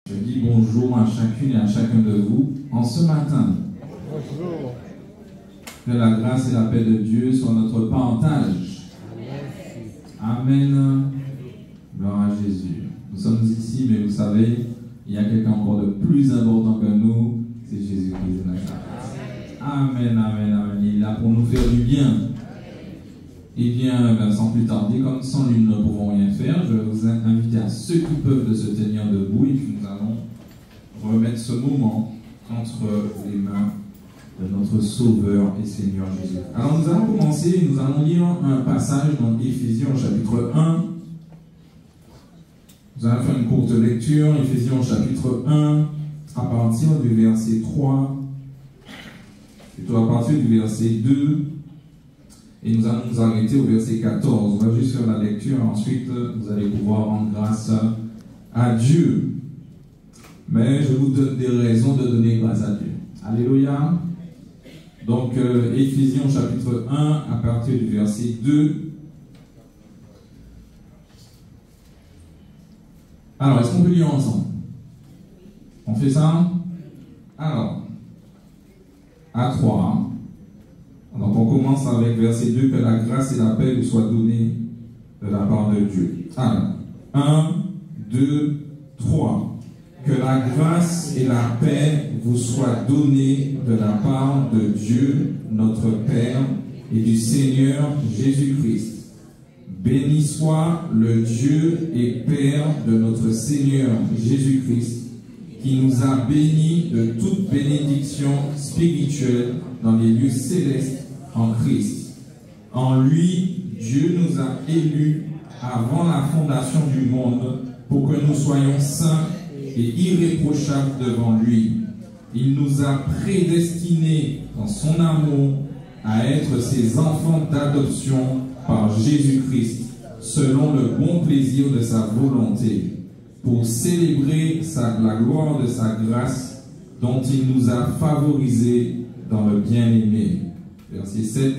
Je dis bonjour à chacune et à chacun de vous en ce matin. Bonjour. Que la grâce et la paix de Dieu soient notre partage. Amen. Gloire à Jésus. Nous sommes ici, mais vous savez, il y a quelqu'un encore de plus important que nous, c'est Jésus-Christ de Nazareth. Amen, amen, amen. Il est là pour nous faire du bien. Eh bien, sans plus tarder, comme sans lui nous ne pouvons rien faire, je vais vous inviter à ceux qui peuvent de se tenir debout et puis nous allons remettre ce moment entre les mains de notre Sauveur et Seigneur Jésus. Alors nous allons commencer, nous allons lire un passage dans Éphésiens chapitre 1. Nous allons faire une courte lecture, Éphésiens chapitre 1, à partir du verset 3, plutôt à partir du verset 2, et nous allons nous arrêter au verset 14. On va juste faire la lecture, ensuite vous allez pouvoir rendre grâce à Dieu. Mais je vous donne des raisons de donner grâce à Dieu. Alléluia. Donc, Éphésiens chapitre 1, à partir du verset 2. Alors, est-ce qu'on peut lire ensemble? On fait ça? Alors, à 3. Donc, on commence avec verset 2, que la grâce et la paix vous soient données de la part de Dieu. Alors, 1, 2, 3. Que la grâce et la paix vous soient données de la part de Dieu, notre Père, et du Seigneur Jésus-Christ. Béni soit le Dieu et Père de notre Seigneur Jésus-Christ, qui nous a bénis de toute bénédiction spirituelle dans les lieux célestes en Christ. En lui, Dieu nous a élus avant la fondation du monde pour que nous soyons saints et irréprochables devant lui. Il nous a prédestinés dans son amour à être ses enfants d'adoption par Jésus-Christ, selon le bon plaisir de sa volonté, pour célébrer la gloire de sa grâce dont il nous a favorisés dans le bien-aimé. Verset 7.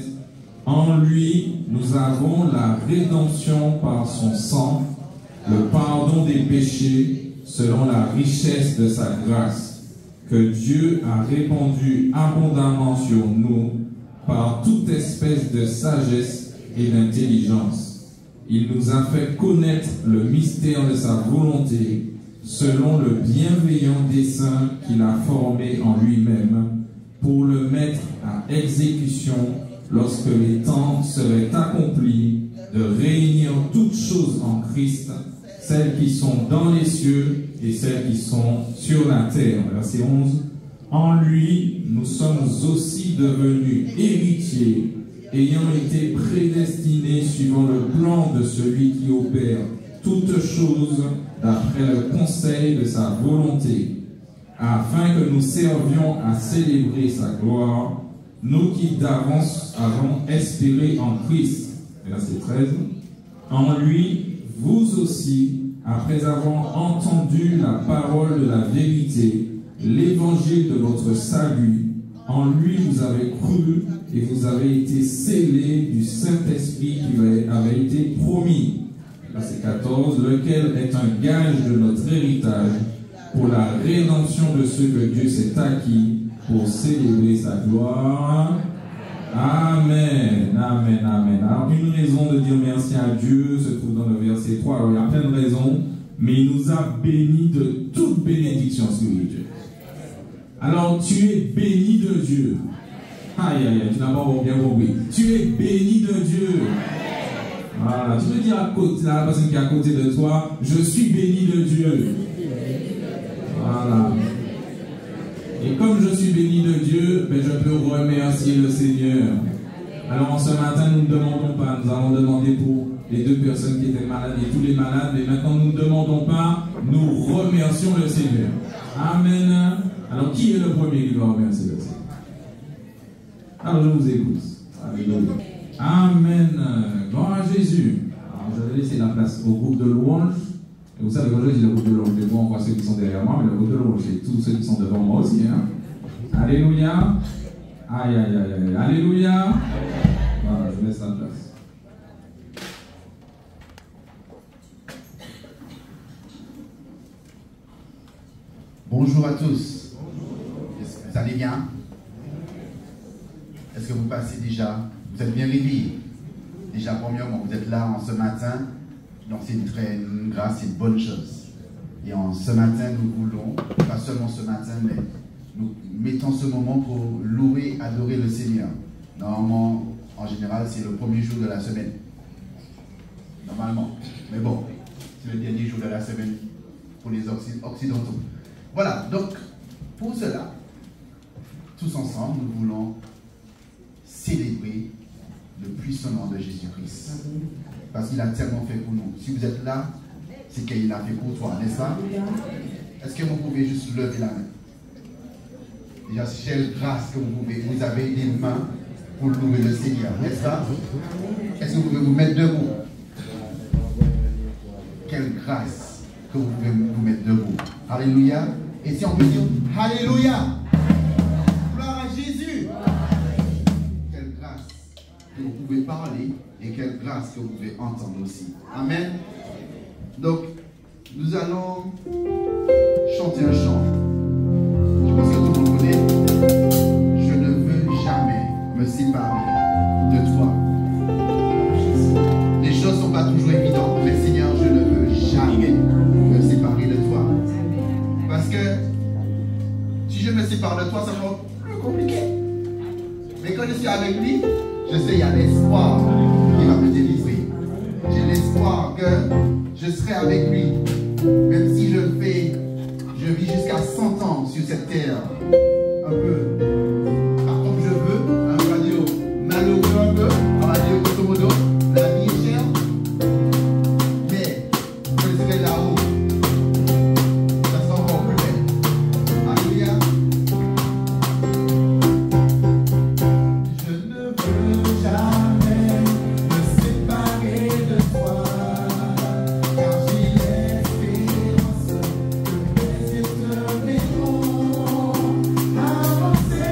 En lui, nous avons la rédemption par son sang, le pardon des péchés, selon la richesse de sa grâce, que Dieu a répandue abondamment sur nous par toute espèce de sagesse et d'intelligence. Il nous a fait connaître le mystère de sa volonté, selon le bienveillant dessein qu'il a formé en lui-même, pour le mettre à exécution lorsque les temps seraient accomplis, de réunir toutes choses en Christ, celles qui sont dans les cieux et celles qui sont sur la terre. Verset 11. En lui, nous sommes aussi devenus héritiers, ayant été prédestinés suivant le plan de celui qui opère toutes choses d'après le conseil de sa volonté, afin que nous servions à célébrer sa gloire, nous qui d'avance avons espéré en Christ. Verset 13. En lui, vous aussi, après avoir entendu la parole de la vérité, l'évangile de votre salut, en lui vous avez cru et vous avez été scellés du Saint-Esprit qui avait été promis. Verset 14, lequel est un gage de notre héritage pour la rédemption de ceux que Dieu s'est acquis pour célébrer sa gloire. Amen, amen, amen. Alors, une raison de dire merci à Dieu se trouve dans le verset 3. Alors, il y a plein de raisons, mais il nous a bénis de toute bénédiction spirituelle. Alors, tu es béni de Dieu. Aïe, aïe, aïe, tu n'as pas bien compris. Tu es béni de Dieu. Voilà, tu peux dire à la personne qui est à côté de toi, je suis béni de Dieu. Voilà. Et comme je suis béni de Dieu, ben je peux remercier le Seigneur. Alors en ce matin, nous ne demandons pas, nous allons demander pour les 2 personnes qui étaient malades et tous les malades, mais maintenant nous ne demandons pas, nous remercions le Seigneur. Amen. Alors qui est le premier qui doit remercier le Seigneur? Alors je vous écoute. Alléluia. Amen. Gloire à Jésus. Alors je vais laisser la place au groupe de louange. Et vous savez, quand je dis le groupe de louange, on voit ceux qui sont derrière moi, mais le groupe de louange, c'est tous ceux qui sont devant moi aussi. Hein? Alléluia. Aïe, aïe, aïe, aïe. Alléluia. Voilà, je laisse la place. Bonjour à tous. Vous allez bien? Est-ce que vous passez déjà? Vous êtes bien réveillés? Déjà, premièrement, vous êtes là en ce matin. Donc c'est une grâce, c'est une bonne chose. Et en ce matin, nous voulons, pas seulement ce matin, mais nous mettons ce moment pour louer, adorer le Seigneur. Normalement, en général, c'est le premier jour de la semaine. Normalement. Mais bon, c'est le dernier jour de la semaine pour les Occidentaux. Voilà, donc, pour cela, tous ensemble, nous voulons célébrer le puissant nom de Jésus-Christ. Parce qu'il a tellement fait pour nous. Si vous êtes là, c'est qu'il a fait pour toi, n'est-ce pas? Est-ce que vous pouvez juste lever la main? Déjà, quelle grâce que vous avez des mains pour louer le Seigneur, n'est-ce pas? Est-ce que vous pouvez vous mettre debout? Quelle grâce que vous pouvez vous mettre debout. Alléluia. Et si on peut dire Alléluia. Gloire à Jésus. Quelle grâce que vous pouvez parler et quelle grâce que vous pouvez entendre aussi. Amen. Donc, nous allons chanter un chant. Je pense que tout le monde connaît. Je ne veux jamais me séparer de toi. Les choses ne sont pas toujours évidentes, mais Seigneur, je ne veux jamais me séparer de toi. Parce que si je me sépare de toi, ça va être plus compliqué. Mais quand je suis avec lui, je sais qu'il y a l'espoir qui va me délivrer. J'ai l'espoir que je serai avec lui, même si je vis jusqu'à 100 ans sur cette terre, un peu, pas comme je veux, on va dire malheureux un peu, on va dire grosso modo, la vie est chère, mais je serai là-haut, ça sera encore plus belle. Alléluia. Je ne veux jamais me séparer de toi. Avancer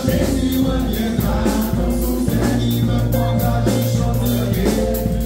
Jésus reviendra, dans son sein il me prendra, je chanterai.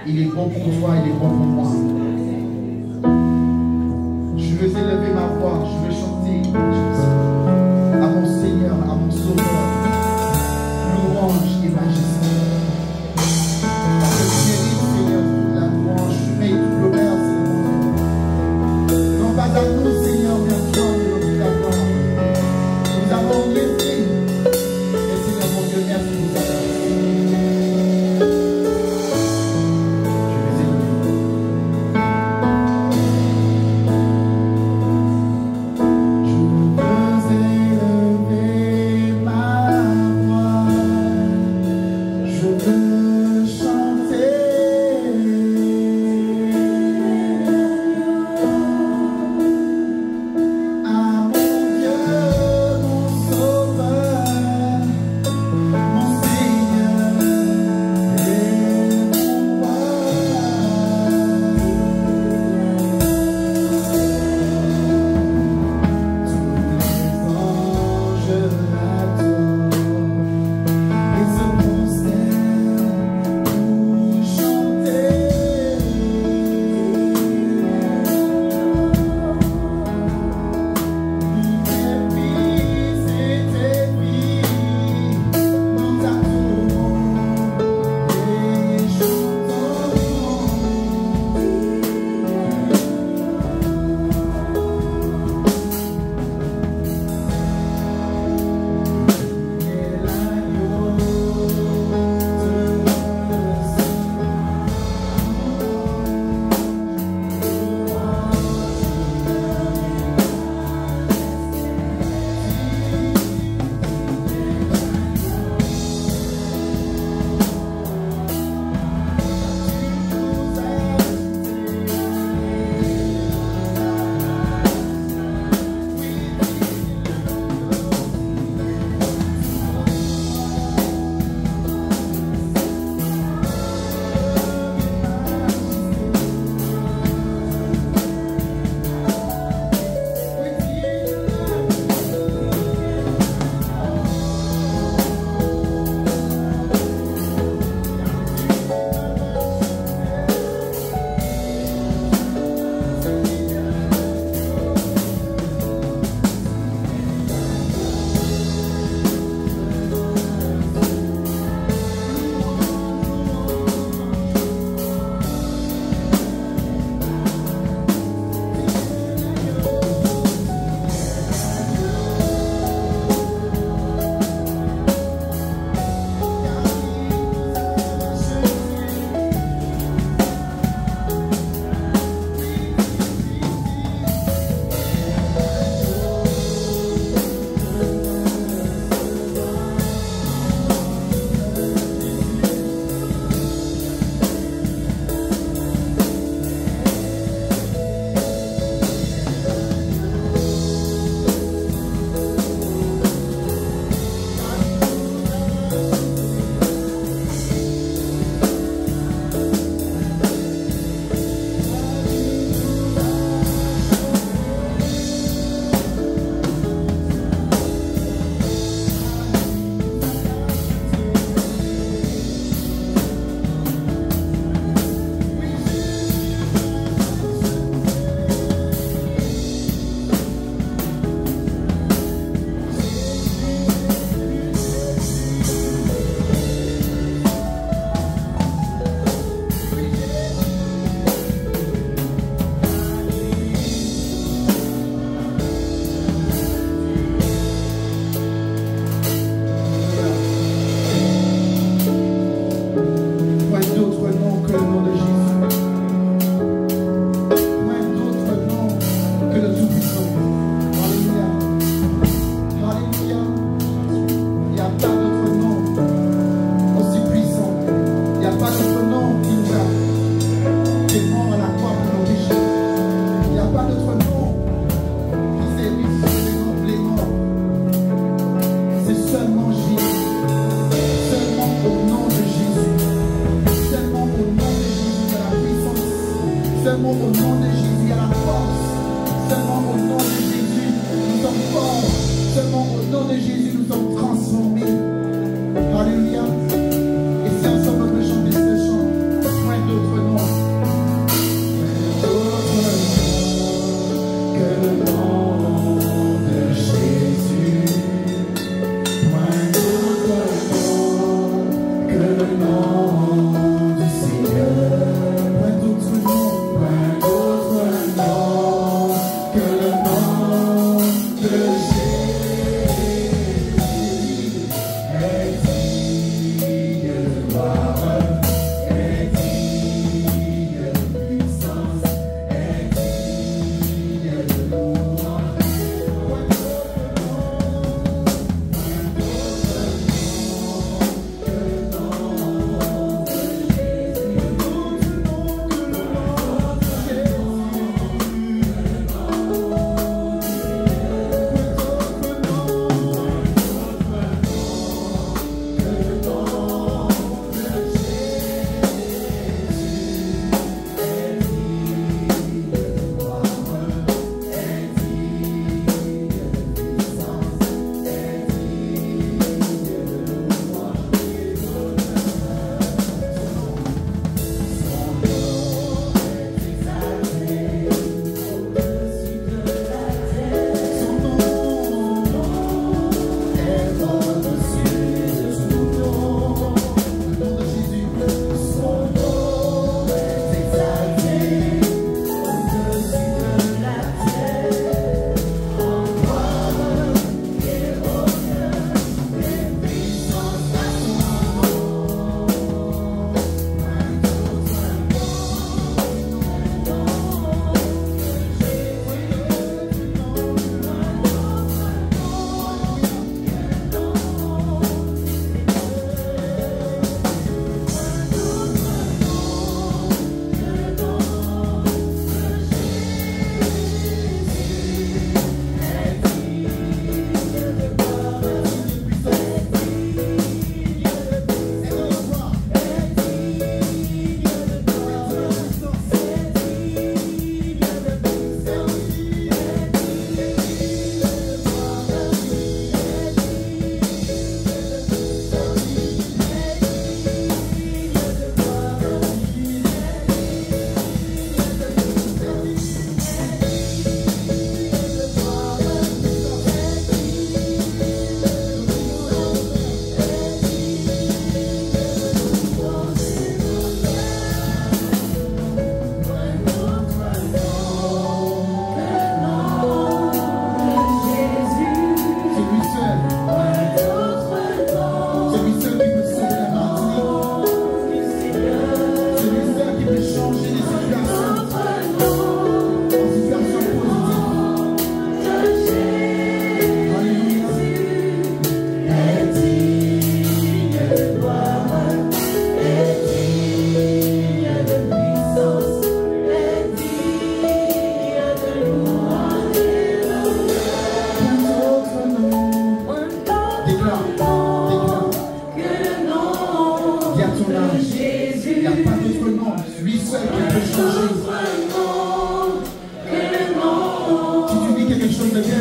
Il est bon pour toi, il est bon pour moi. Je veux élever ma voix, je veux chanter à mon Seigneur, à mon Sauveur, louange et majesté. Parce que tu mérites, Seigneur, toute la louange, tu mérites tout l'honneur, Seigneur. Non pas à nous, Seigneur, mais à toi, nous toute la gloire. Nous avons rien fait. Et Seigneur, mon Dieu, merci pour ça. Je vais élever.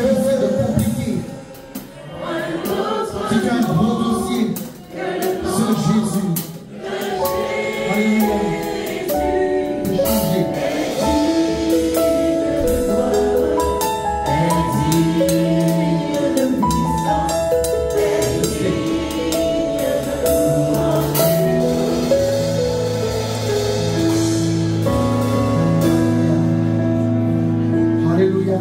difficile, de compliqué, si tu as un gros dossier, c'est Jésus. Alléluia. De changer. Alléluia.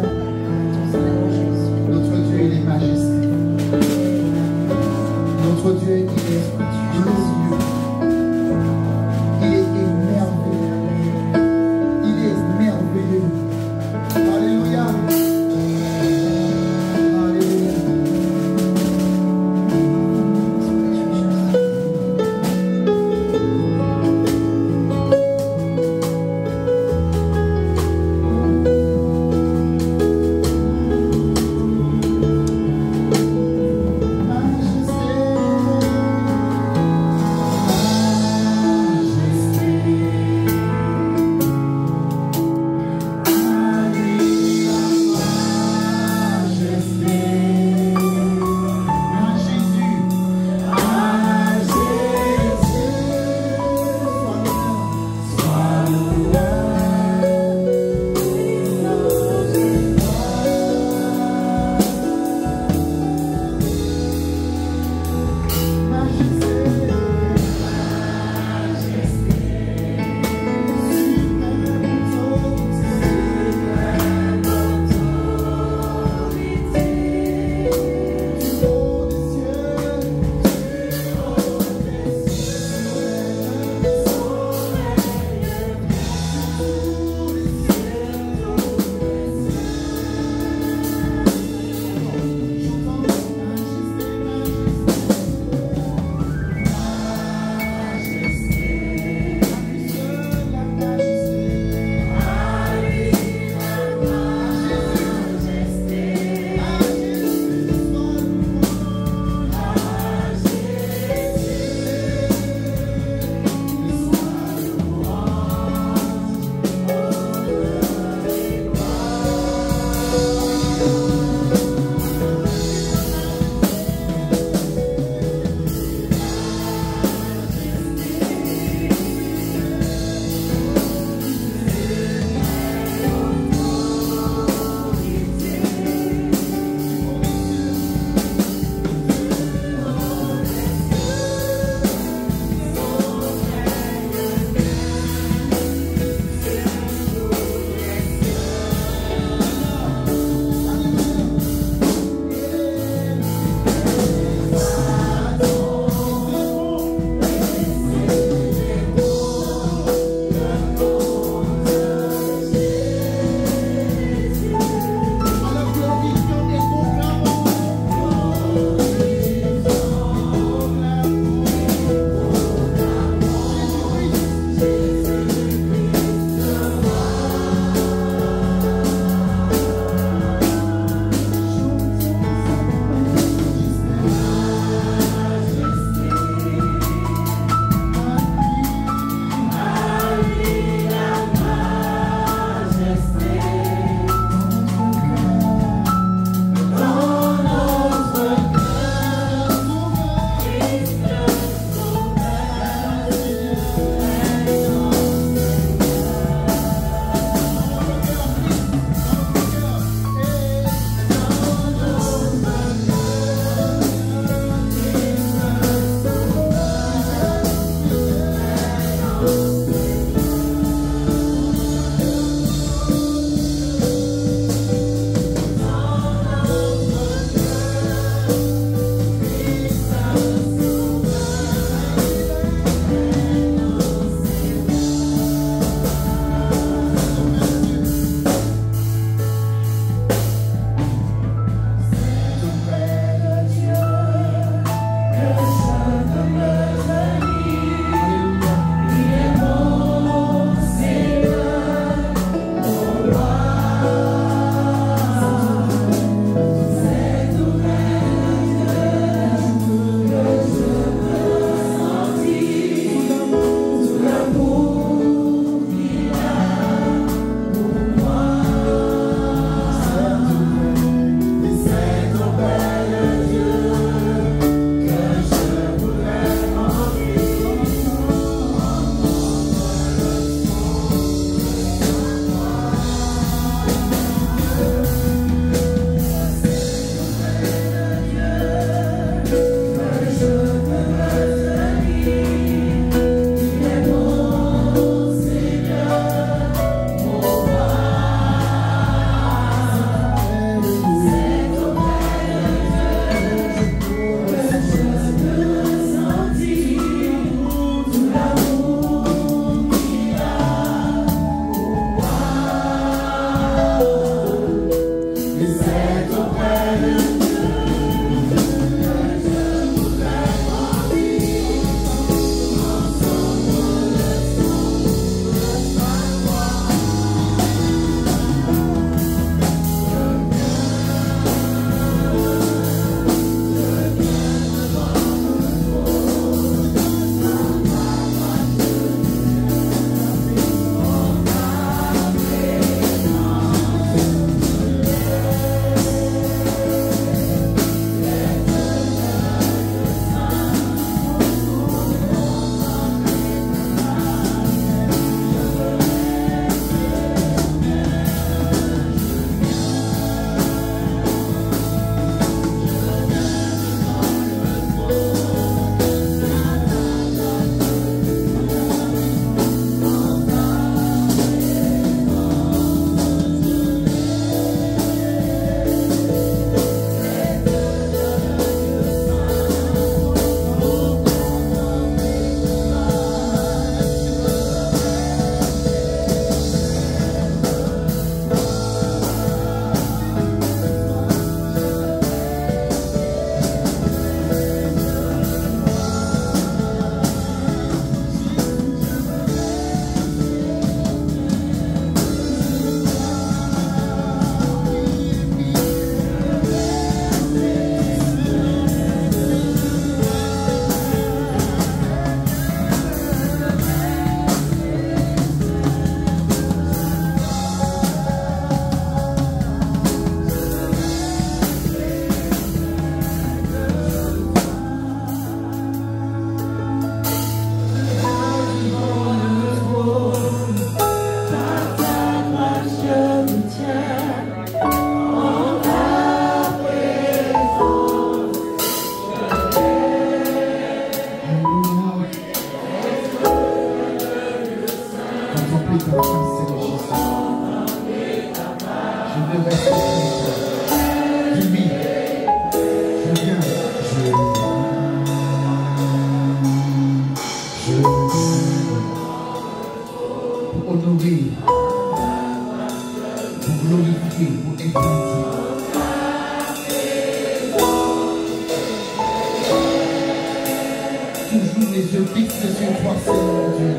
yeux fixés sur toi, Seigneur Dieu,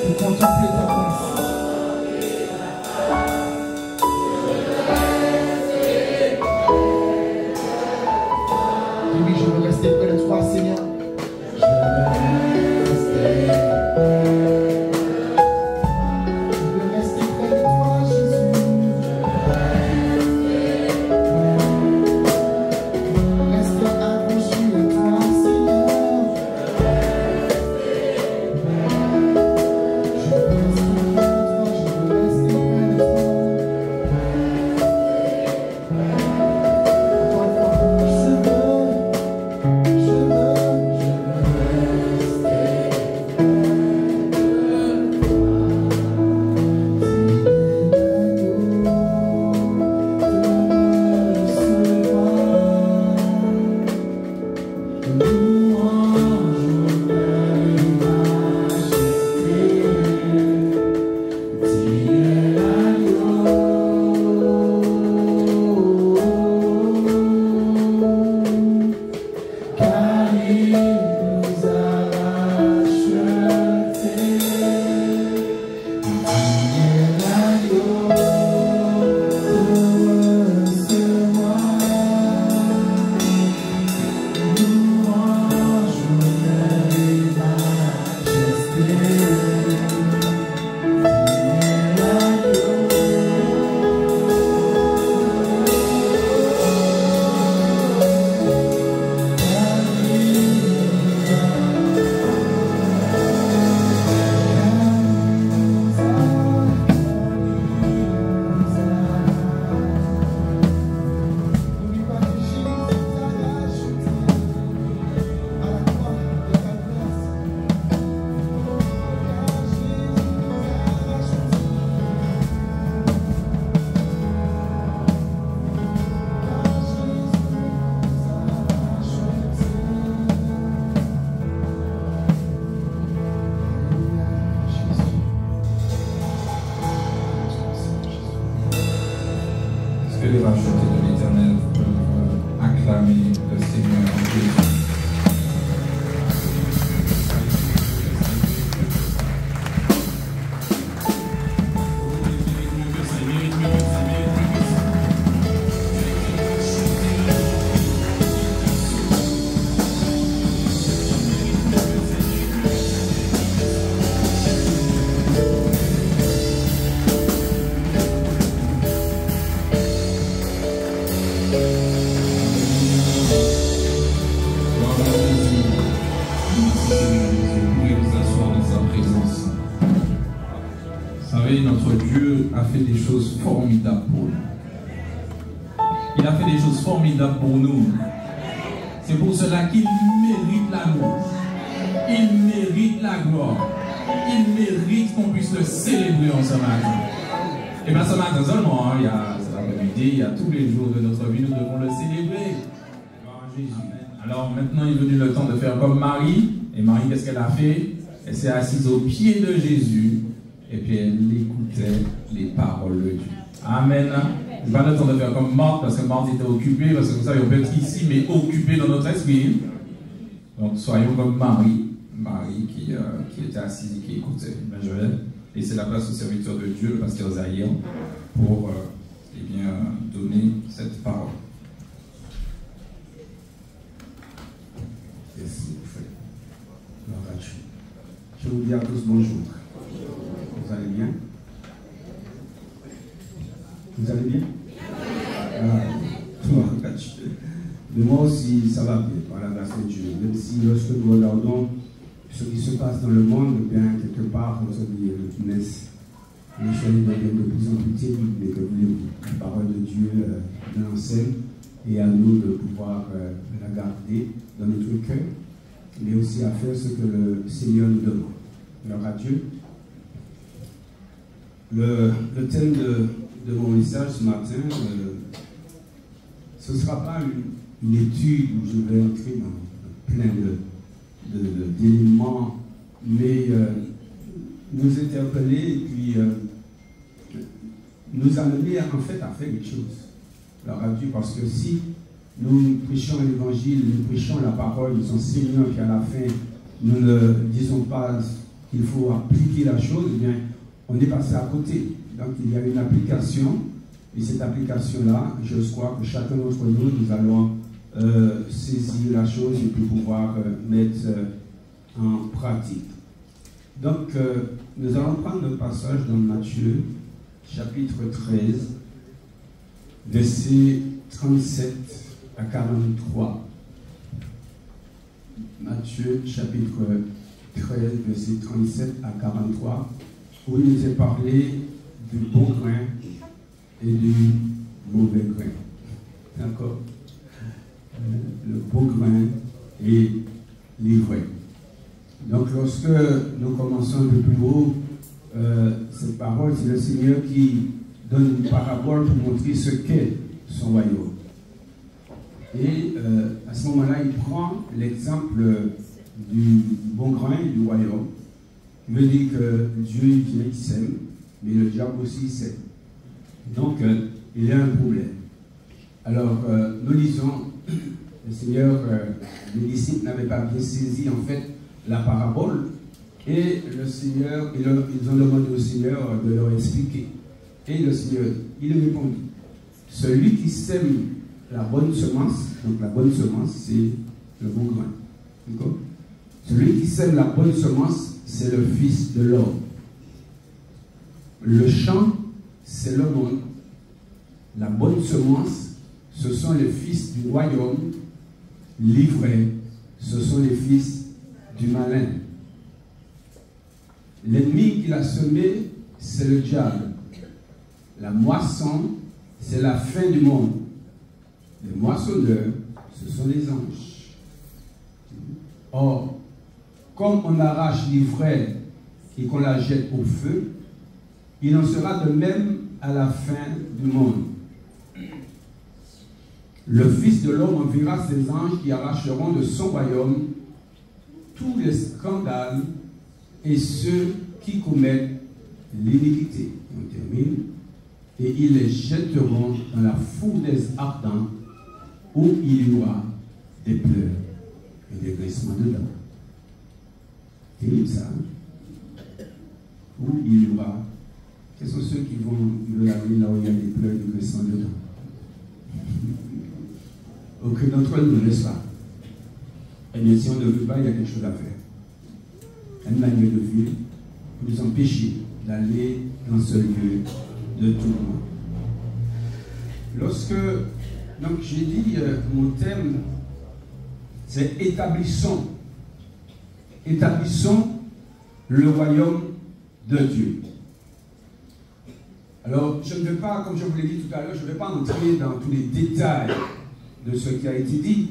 pour contempler ta face. Oui, je veux rester près de toi, Seigneur. Je veux rester près de toi, Jésus. Rester accroché à toi, Seigneur. Je veux rester près de toi, je veux rester près de toi. Encore une fois, je veux Que les rachetés de l'Éternel peuvent acclamer le Seigneur en Jésus. Notre Dieu a fait des choses formidables pour nous. Il a fait des choses formidables pour nous. C'est pour cela qu'il mérite la louange. Il mérite la gloire. Il mérite qu'on puisse le célébrer en ce matin. Et bien ce matin seulement, il y a cet après-midi, il y a tous les jours de notre vie, nous devons le célébrer. Jésus. Alors maintenant il est venu le temps de faire comme Marie. Et Marie, qu'est-ce qu'elle a fait? Elle s'est assise aux pieds de Jésus. Et puis elle écoutait les paroles de Dieu. Amen. C'est pas le temps de faire comme Marthe, parce que Marthe était occupée, parce que vous savez, on peut être ici, mais occupé dans notre esprit. Donc soyons comme Marie qui était assise et qui écoutait. Ben, je vais laisser la place au serviteur de Dieu, le pasteur Zahir, pour donner cette parole. Merci, frère. Je vous dis à tous bonjour. Vous allez bien? Vous allez bien? Mais moi aussi, ça va bien, par la grâce de Dieu. Même si lorsque nous regardons ce qui se passe dans le monde, bien quelque part, nous sommes les choses deviennent de plus en plus terribles, mais que voulez-vous? La parole de Dieu nous enseigne et à nous de pouvoir la garder dans notre cœur, mais aussi à faire ce que le Seigneur nous demande. Alors à Dieu. Le thème de mon message ce matin, ce ne sera pas une étude où je vais entrer dans plein d'éléments, mais nous interpeller et puis nous amener en fait à faire quelque chose. Alors à Dieu, parce que si nous prêchons l'évangile, nous prêchons la parole, nous enseignons qu'à la fin, nous ne disons pas qu'il faut appliquer la chose, eh bien, on est passé à côté. Donc il y a une application, et cette application-là, je crois que chacun d'entre nous, nous allons saisir la chose et puis pouvoir mettre en pratique. Donc, nous allons prendre notre passage dans Matthieu, chapitre 13, versets 37 à 43. Matthieu, chapitre 13, versets 37 à 43, où il nous est parlé du bon grain et du mauvais grain. D'accord? Le bon grain et l'ivraie. Donc, lorsque nous commençons un peu plus haut, cette parole, c'est le Seigneur qui donne une parabole pour montrer ce qu'est son royaume. Et à ce moment-là, il prend l'exemple du bon grain et du royaume. Il veut dire que Dieu vient, il sème, mais le diable aussi sème. Donc, il y a un problème. Alors, nous lisons, le Seigneur, les disciples n'avaient pas bien saisi en fait la parabole, et le Seigneur, ils ont demandé au Seigneur de leur expliquer. Et le Seigneur, il répondit, celui qui sème la bonne semence, donc la bonne semence, c'est le bon grain. D'accord? Celui qui sème la bonne semence, c'est le Fils de l'homme. Le champ, c'est le monde. La bonne semence, ce sont les fils du royaume. L'ivraie, ce sont les fils du malin. L'ennemi qu'il a semé, c'est le diable. La moisson, c'est la fin du monde. Les moissonneurs, ce sont les anges. Or, comme on arrache l'ivraie et qu'on la jette au feu, il en sera de même à la fin du monde. Le Fils de l'homme enverra ses anges qui arracheront de son royaume tous les scandales et ceux qui commettent l'iniquité. On termine. Et ils les jetteront dans la fournaise ardente où il y aura des pleurs et des grincements de dents. Terrible ça, hein? Où il y aura. Quels sont ceux qui veulent aller là où il y a des pleurs et des grincements de dents? Aucun d'entre nous, n'est-ce pas? Eh bien, si on ne veut pas, il y a quelque chose à faire. Une manière de vivre pour nous empêcher d'aller dans ce lieu de tout le monde. Lorsque, donc j'ai dit, mon thème, c'est établissons. Établissons le royaume de Dieu. Alors, je ne vais pas, comme je vous l'ai dit tout à l'heure, je ne vais pas entrer dans tous les détails de ce qui a été dit,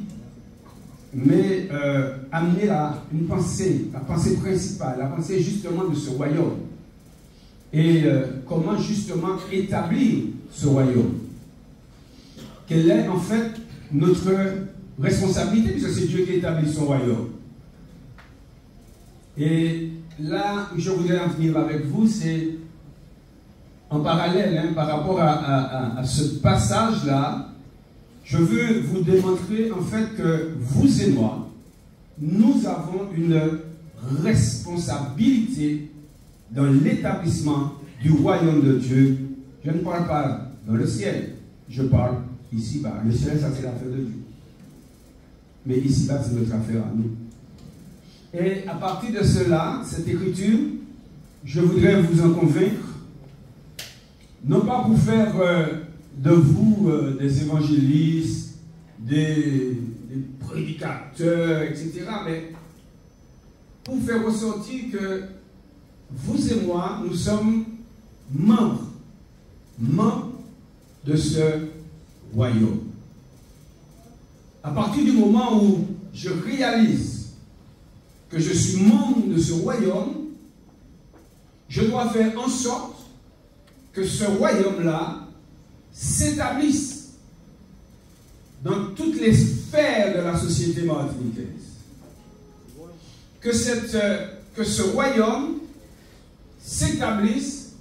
mais amener une pensée, la pensée principale, la pensée justement de ce royaume. Et comment justement établir ce royaume. Quelle est en fait notre responsabilité, puisque c'est Dieu qui établit son royaume. Et là où je voudrais en venir avec vous, c'est en parallèle, hein, par rapport à ce passage-là. Je veux vous démontrer en fait que vous et moi, nous avons une responsabilité dans l'établissement du royaume de Dieu. Je ne parle pas dans le ciel, je parle ici-bas. Le ciel, ça c'est l'affaire de Dieu. Mais ici-bas, c'est notre affaire à nous. Et à partir de cela, cette écriture, je voudrais vous en convaincre, non pas pour faire de vous des évangélistes, des prédicateurs, etc., mais pour faire ressortir que vous et moi, nous sommes membres de ce royaume. À partir du moment où je réalise que je suis membre de ce royaume, je dois faire en sorte que ce royaume-là s'établisse dans toutes les sphères de la société martiniquaise. Que ce royaume s'établisse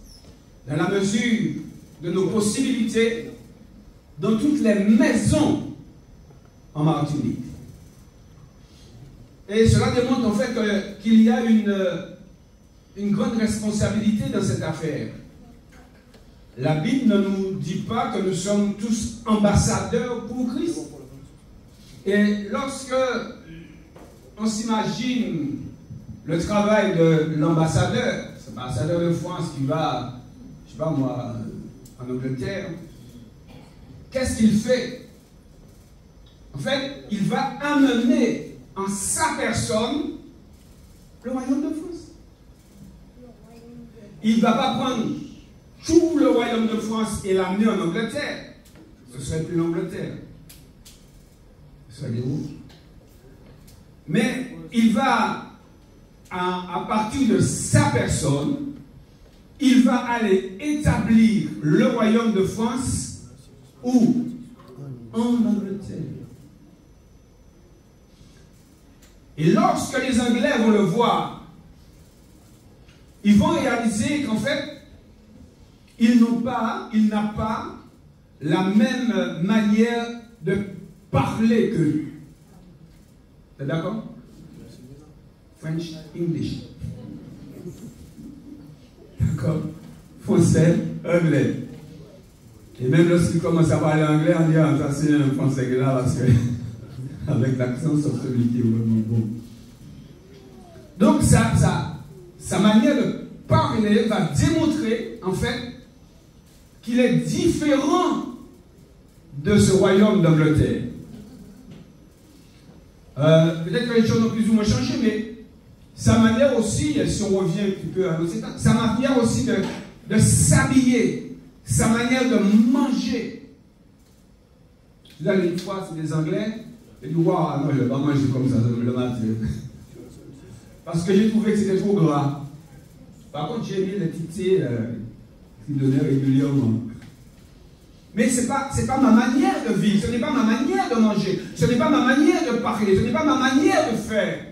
dans la mesure de nos possibilités dans toutes les maisons en Martinique. Et cela démontre en fait qu'il y a une grande responsabilité dans cette affaire. La Bible ne nous dit pas que nous sommes tous ambassadeurs pour Christ. Et lorsque on s'imagine le travail de l'ambassadeur, cet ambassadeur de France qui va, je sais pas moi, en Angleterre, qu'est-ce qu'il fait? En fait, il va amener en sa personne le royaume de France. Il ne va pas prendre tout le royaume de France et l'amener en Angleterre. Ce serait plus l'Angleterre. Ce serait des rouges. Mais il va, à partir de sa personne, il va aller établir le royaume de France où? En Angleterre. Et lorsque les Anglais vont le voir, ils vont réaliser qu'en fait, il n'a pas la même manière de parler que lui. T'es d'accord? French, English. D'accord? Français, anglais. Et même lorsqu'il commence à parler anglais, on dit, ah, ça c'est un français là, parce que avec l'accent, ça se qui est vraiment bon. Donc, sa manière de parler va démontrer, en fait, qu'il est différent de ce royaume d'Angleterre. Peut-être que les choses ont plus ou moins changé, mais sa manière aussi, si on revient un petit peu à nos états, sa manière aussi de s'habiller, sa manière de manger. Vous allez une fois, c'est des Anglais, et nous voir, non, je ne vais pas manger comme ça le matin. Parce que j'ai trouvé que c'était trop gras. Par contre, j'ai mis les tités qui donnaient régulièrement. Mais ce n'est pas ma manière de vivre, ce n'est pas ma manière de manger, ce n'est pas ma manière de parler, ce n'est pas ma manière de faire.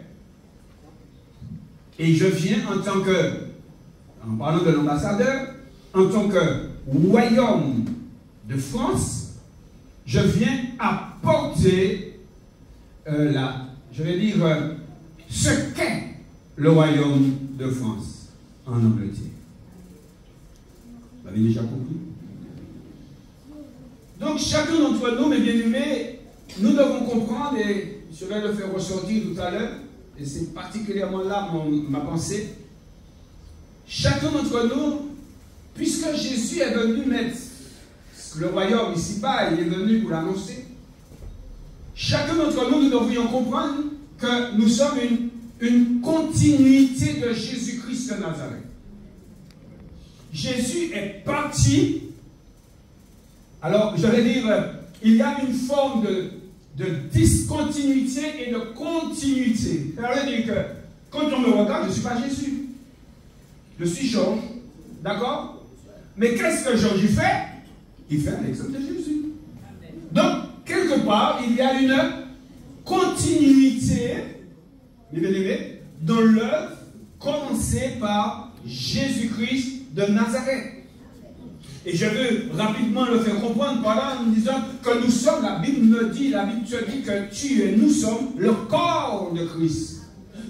Et je viens en tant que, en parlant de l'ambassadeur, en tant que royaume de France, je viens apporter je vais dire, ce qu'est le royaume de France en Angleterre. Vous avez déjà compris? Donc chacun d'entre nous, mes bien-aimés, nous devons comprendre, et je vais le faire ressortir tout à l'heure, et c'est particulièrement là ma pensée. Chacun d'entre nous, puisque Jésus est venu mettre le royaume ici-bas, il est venu pour l'annoncer, chacun d'entre nous, nous devrions comprendre que nous sommes une continuité de Jésus-Christ de Nazareth. Jésus est parti. Alors, je vais dire, il y a une forme de discontinuité et de continuité. Ça veut dire que quand on me regarde, je ne suis pas Jésus. Je suis Georges. D'accord? Mais qu'est-ce que Georges fait? Il fait un exemple de Jésus. Donc, quelque part, il y a une continuité, dans l'œuvre commencée par Jésus-Christ de Nazareth. Et je veux rapidement le faire comprendre par là en disant que nous sommes, la Bible te dit que tu et nous sommes le corps de Christ.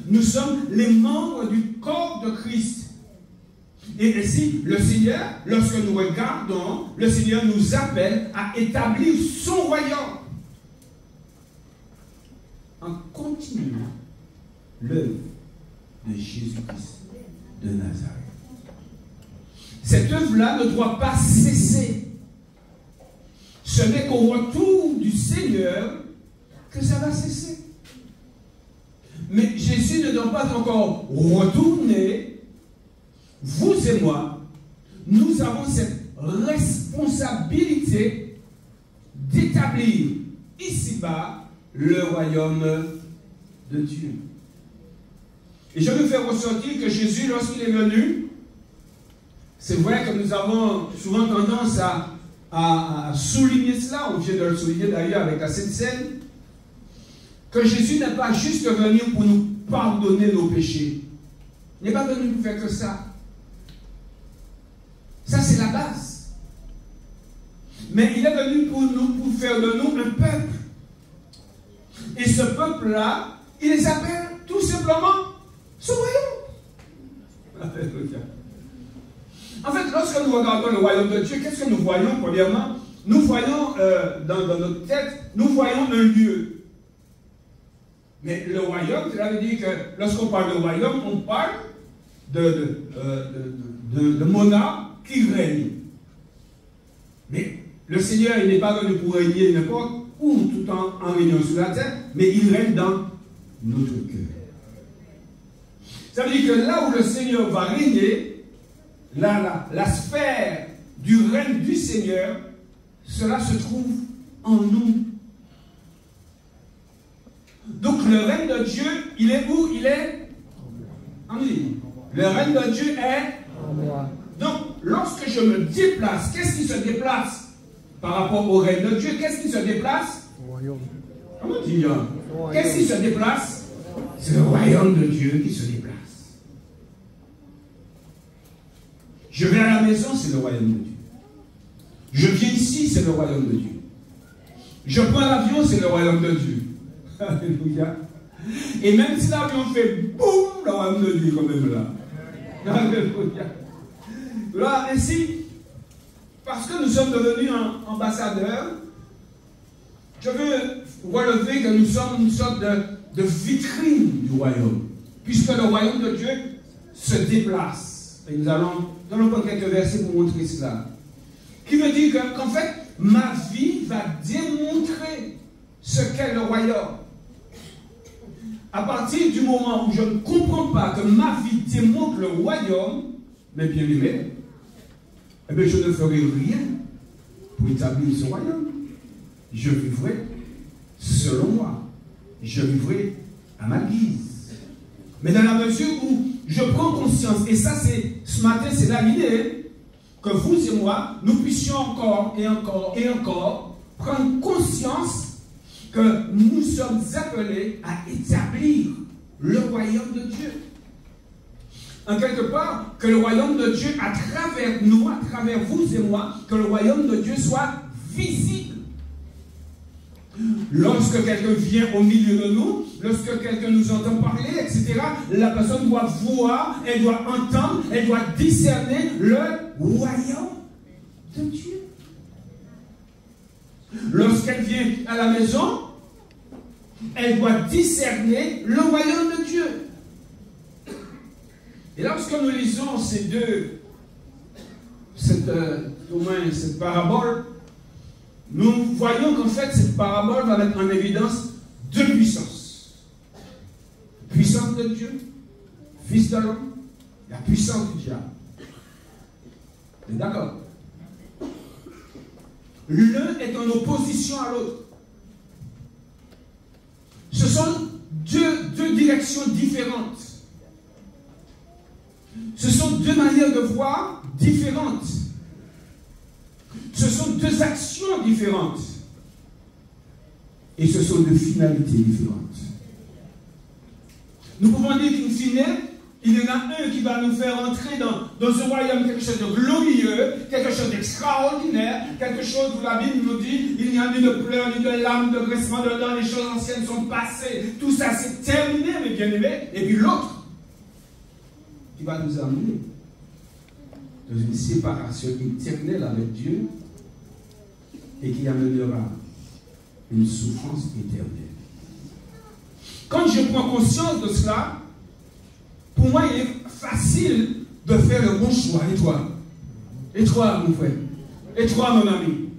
Nous sommes les membres du corps de Christ. Et ainsi, le Seigneur, lorsque nous regardons, le Seigneur nous appelle à établir son royaume. En continuant l'œuvre de Jésus-Christ de Nazareth. Cette œuvre-là ne doit pas cesser. Ce n'est qu'au retour du Seigneur que ça va cesser. Mais Jésus ne doit pas encore retourner. Vous et moi, nous avons cette responsabilité d'établir ici-bas le royaume de Dieu. Et je veux faire ressortir que Jésus, lorsqu'il est venu, c'est vrai que nous avons souvent tendance à souligner cela, on vient de le souligner d'ailleurs avec la Sainte Seine, que Jésus n'est pas juste venu pour nous pardonner nos péchés. Il n'est pas venu pour faire que ça. Ça, c'est la base. Mais il est venu pour faire de nous un peuple. Et ce peuple-là, il les appelle tout simplement son royaume. Alléluia. En fait, lorsque nous regardons le royaume de Dieu, qu'est-ce que nous voyons? Premièrement, nous voyons dans notre tête, nous voyons un lieu. Mais le royaume, cela veut dire que lorsqu'on parle de royaume, on parle de monarque qui règne. Mais le Seigneur, il n'est pas venu pour régner n'importe où, tout en régnant sur la terre, mais il règne dans notre cœur. Ça veut dire que là où le Seigneur va régner, la sphère du règne du Seigneur, cela se trouve en nous. Donc le règne de Dieu, il est où? Il est en nous. Le règne de Dieu est en moi. Donc lorsque je me déplace, qu'est-ce qui se déplace par rapport au règne de Dieu? Qu'est-ce qui se déplace? Royaume. Comment dire? Qu'est-ce qui se déplace? C'est le royaume de Dieu qui se déplace. Je vais à la maison, c'est le royaume de Dieu. Je viens ici, c'est le royaume de Dieu. Je prends l'avion, c'est le royaume de Dieu. Alléluia. Et même si l'avion fait boum, le royaume de Dieu est quand même là. Alléluia. Là, ainsi, parce que nous sommes devenus ambassadeurs, je veux relever que nous sommes une sorte de vitrine du royaume. Puisque le royaume de Dieu se déplace. Et nous allons prendre quelques versets pour montrer cela. Qui veut dire qu'en fait, ma vie va démontrer ce qu'est le royaume. À partir du moment où je ne comprends pas que ma vie démontre le royaume, mes bien-aimés, eh bien je ne ferai rien pour établir ce royaume. Je vivrai selon moi. Je vivrai à ma guise. Mais dans la mesure où je prends conscience, et ça c'est, ce matin c'est là l'idée, que vous et moi, nous puissions encore et encore et encore prendre conscience que nous sommes appelés à établir le royaume de Dieu. En quelque part, que le royaume de Dieu, à travers nous, à travers vous et moi, que le royaume de Dieu soit visible. Lorsque quelqu'un vient au milieu de nous, lorsque quelqu'un nous entend parler, etc., la personne doit voir, elle doit entendre, elle doit discerner le royaume de Dieu. Lorsqu'elle vient à la maison, elle doit discerner le royaume de Dieu. Et lorsque nous lisons cette parabole, nous voyons qu'en fait, cette parabole va mettre en évidence deux puissances. La puissance de Dieu, Fils de l'homme, la puissance du diable. Vous êtes d'accord? L'un est en opposition à l'autre. Ce sont deux directions différentes. Ce sont deux manières de voir différentes. Ce sont deux actions différentes. Et ce sont deux finalités différentes. Nous pouvons dire qu'in fine, il y en a un qui va nous faire entrer dans ce royaume quelque chose de glorieux, quelque chose d'extraordinaire, quelque chose où la Bible nous dit il n'y a ni de pleurs, ni de larmes, de grincement de dents, les choses anciennes sont passées, tout ça c'est terminé, mes bien-aimés. Et puis l'autre qui va nous amener dans une séparation éternelle avec Dieu et qui amènera une souffrance éternelle. Quand je prends conscience de cela, pour moi, il est facile de faire le bon choix. Et toi? Et toi, mon frère? Et toi, mon ami?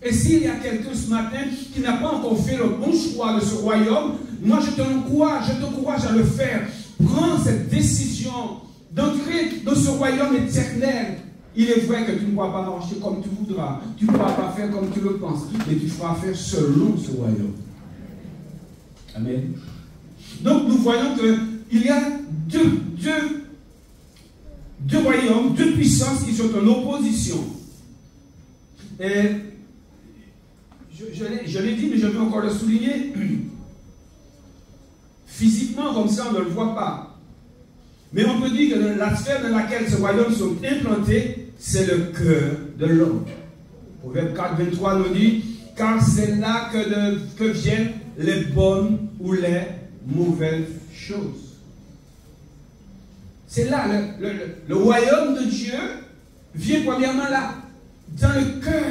Et s'il y a quelqu'un ce matin qui n'a pas encore fait le bon choix de ce royaume, moi je t'encourage à le faire. Prends cette décision d'entrer dans ce royaume éternel. Il est vrai que tu ne pourras pas marcher comme tu voudras, tu ne pourras pas faire comme tu le penses, mais tu feras faire selon ce royaume. Amen. Donc nous voyons qu'il y a deux royaumes, deux puissances qui sont en opposition. Et je l'ai dit, mais je veux encore le souligner. Physiquement, comme ça, on ne le voit pas. Mais on peut dire que la sphère dans laquelle ces royaumes sont implantés, c'est le cœur de l'homme. Proverbe 4, 23 nous dit, car c'est là que viennent les bonnes ou les mauvaises choses. C'est là, le royaume de Dieu vient premièrement là, dans le cœur.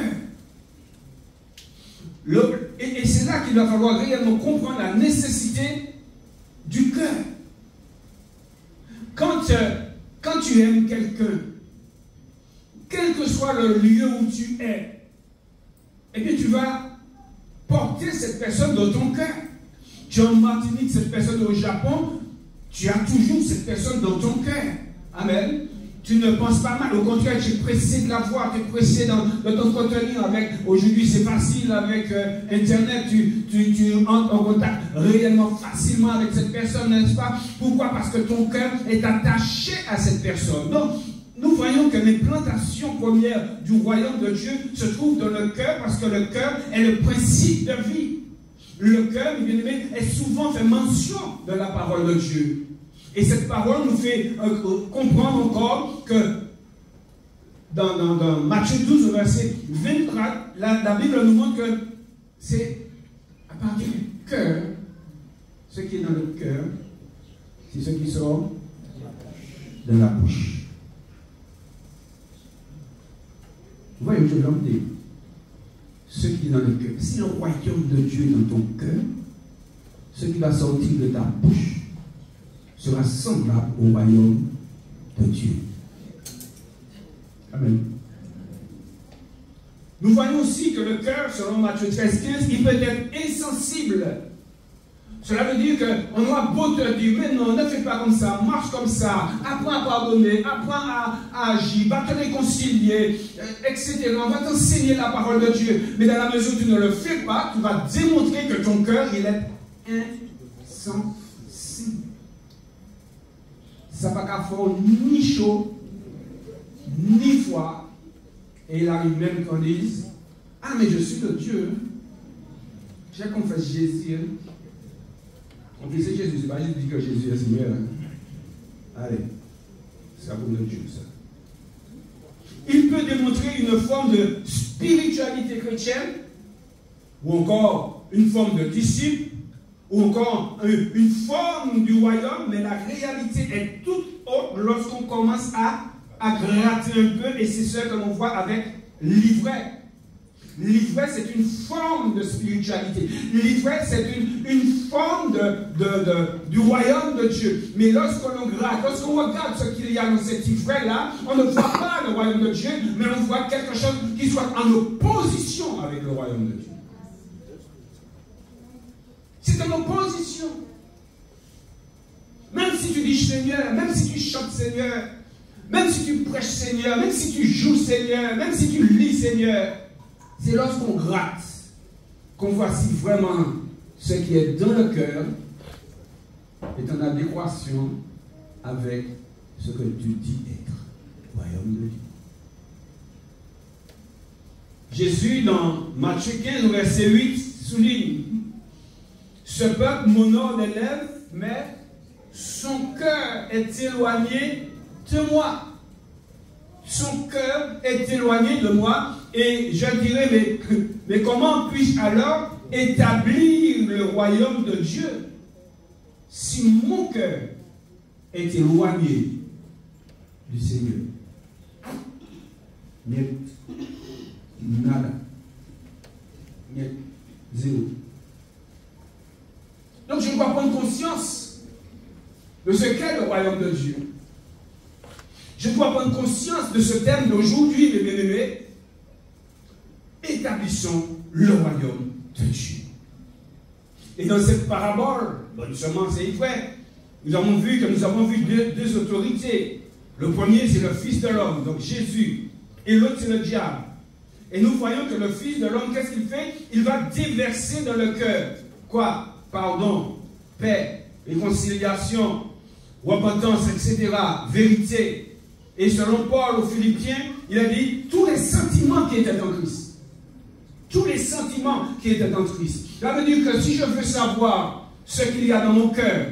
Et c'est là qu'il va falloir réellement comprendre la nécessité du cœur. Quand tu aimes quelqu'un, quel que soit le lieu où tu es, eh bien tu vas porter cette personne dans ton cœur. Tu es en Martinique, cette personne au Japon, tu as toujours cette personne dans ton cœur. Amen. Tu ne penses pas mal, au contraire, tu es pressé de la voir, tu es pressé dans ton contenu avec, aujourd'hui c'est facile avec Internet, tu entres en contact réellement facilement avec cette personne, n'est-ce pas? Pourquoi? Parce que ton cœur est attaché à cette personne. Donc, nous voyons que l'implantation première du royaume de Dieu se trouve dans le cœur, parce que le cœur est le principe de vie. Le cœur, bien aimé, est souvent fait mention de la parole de Dieu. Et cette parole nous fait comprendre encore que dans Matthieu 12, verset 24, la Bible nous montre que c'est à partir du cœur, ce qui est dans le cœur, c'est ce qui sort de la bouche. Vous voyez, je veux dire, ce qui est dans le cœur, si le royaume de Dieu est dans ton cœur, ce qui va sortir de ta bouche sera semblable au royaume de Dieu. Amen. Nous voyons aussi que le cœur, selon Matthieu 13, 15, il peut être insensible. Cela veut dire qu'on aura beau te dire, mais non, ne fais pas comme ça, marche comme ça, apprends à pardonner, apprends à agir, va te réconcilier, etc. On va t'enseigner la parole de Dieu. Mais dans la mesure où tu ne le fais pas, tu vas démontrer que ton cœur, il est insensible. Ça va qu'à faire ni chaud, ni froid. Et il arrive même qu'on dise, ah mais je suis le Dieu. J'ai confessé Jésus. On dit c'est Jésus, c'est pas juste dire que Jésus est Seigneur. Allez, c'est pour le Dieu ça. Il peut démontrer une forme de spiritualité chrétienne, ou encore une forme de disciple, ou encore une forme du royaume, mais la réalité est toute autre lorsqu'on commence à gratter un peu, et c'est ce que l'on voit avec l'ivraie. L'ivraie, c'est une forme de spiritualité. L'ivraie, c'est une forme du royaume de Dieu. Mais lorsqu'on gratte, lorsqu'on regarde ce qu'il y a dans cette ivraie-là, on ne voit pas le royaume de Dieu, mais on voit quelque chose qui soit en opposition avec le royaume de Dieu. C'est en opposition. Même si tu dis Seigneur, même si tu chantes Seigneur, même si tu prêches Seigneur, même si tu joues Seigneur, même si tu lis Seigneur, c'est lorsqu'on gratte qu'on voit si vraiment ce qui est dans le cœur est en adéquation avec ce que tu dis être, royaume de Dieu. Jésus, dans Matthieu 15, verset 8, souligne: ce peuple m'honore des lèvres, mais son cœur est éloigné de moi. Son cœur est éloigné de moi. Et je dirais, mais comment puis-je alors établir le royaume de Dieu si mon cœur est éloigné du Seigneur? Niet, nada, niet, zéro. Donc je dois prendre conscience de ce qu'est le royaume de Dieu. Je dois prendre conscience de ce thème d'aujourd'hui, mes bien-aimés. Établissons le royaume de Dieu. Et dans cette parabole, non seulement c'est vrai, nous avons vu deux autorités. Le premier, c'est le Fils de l'homme, donc Jésus, et l'autre, c'est le diable. Et nous voyons que le Fils de l'homme, qu'est-ce qu'il fait? Il va déverser dans le cœur. Quoi? Pardon, paix, réconciliation, repentance, etc., vérité. Et selon Paul aux Philippiens, il a dit tous les sentiments qui étaient en Christ. Tous les sentiments qui étaient en Christ. Ça veut dire que si je veux savoir ce qu'il y a dans mon cœur,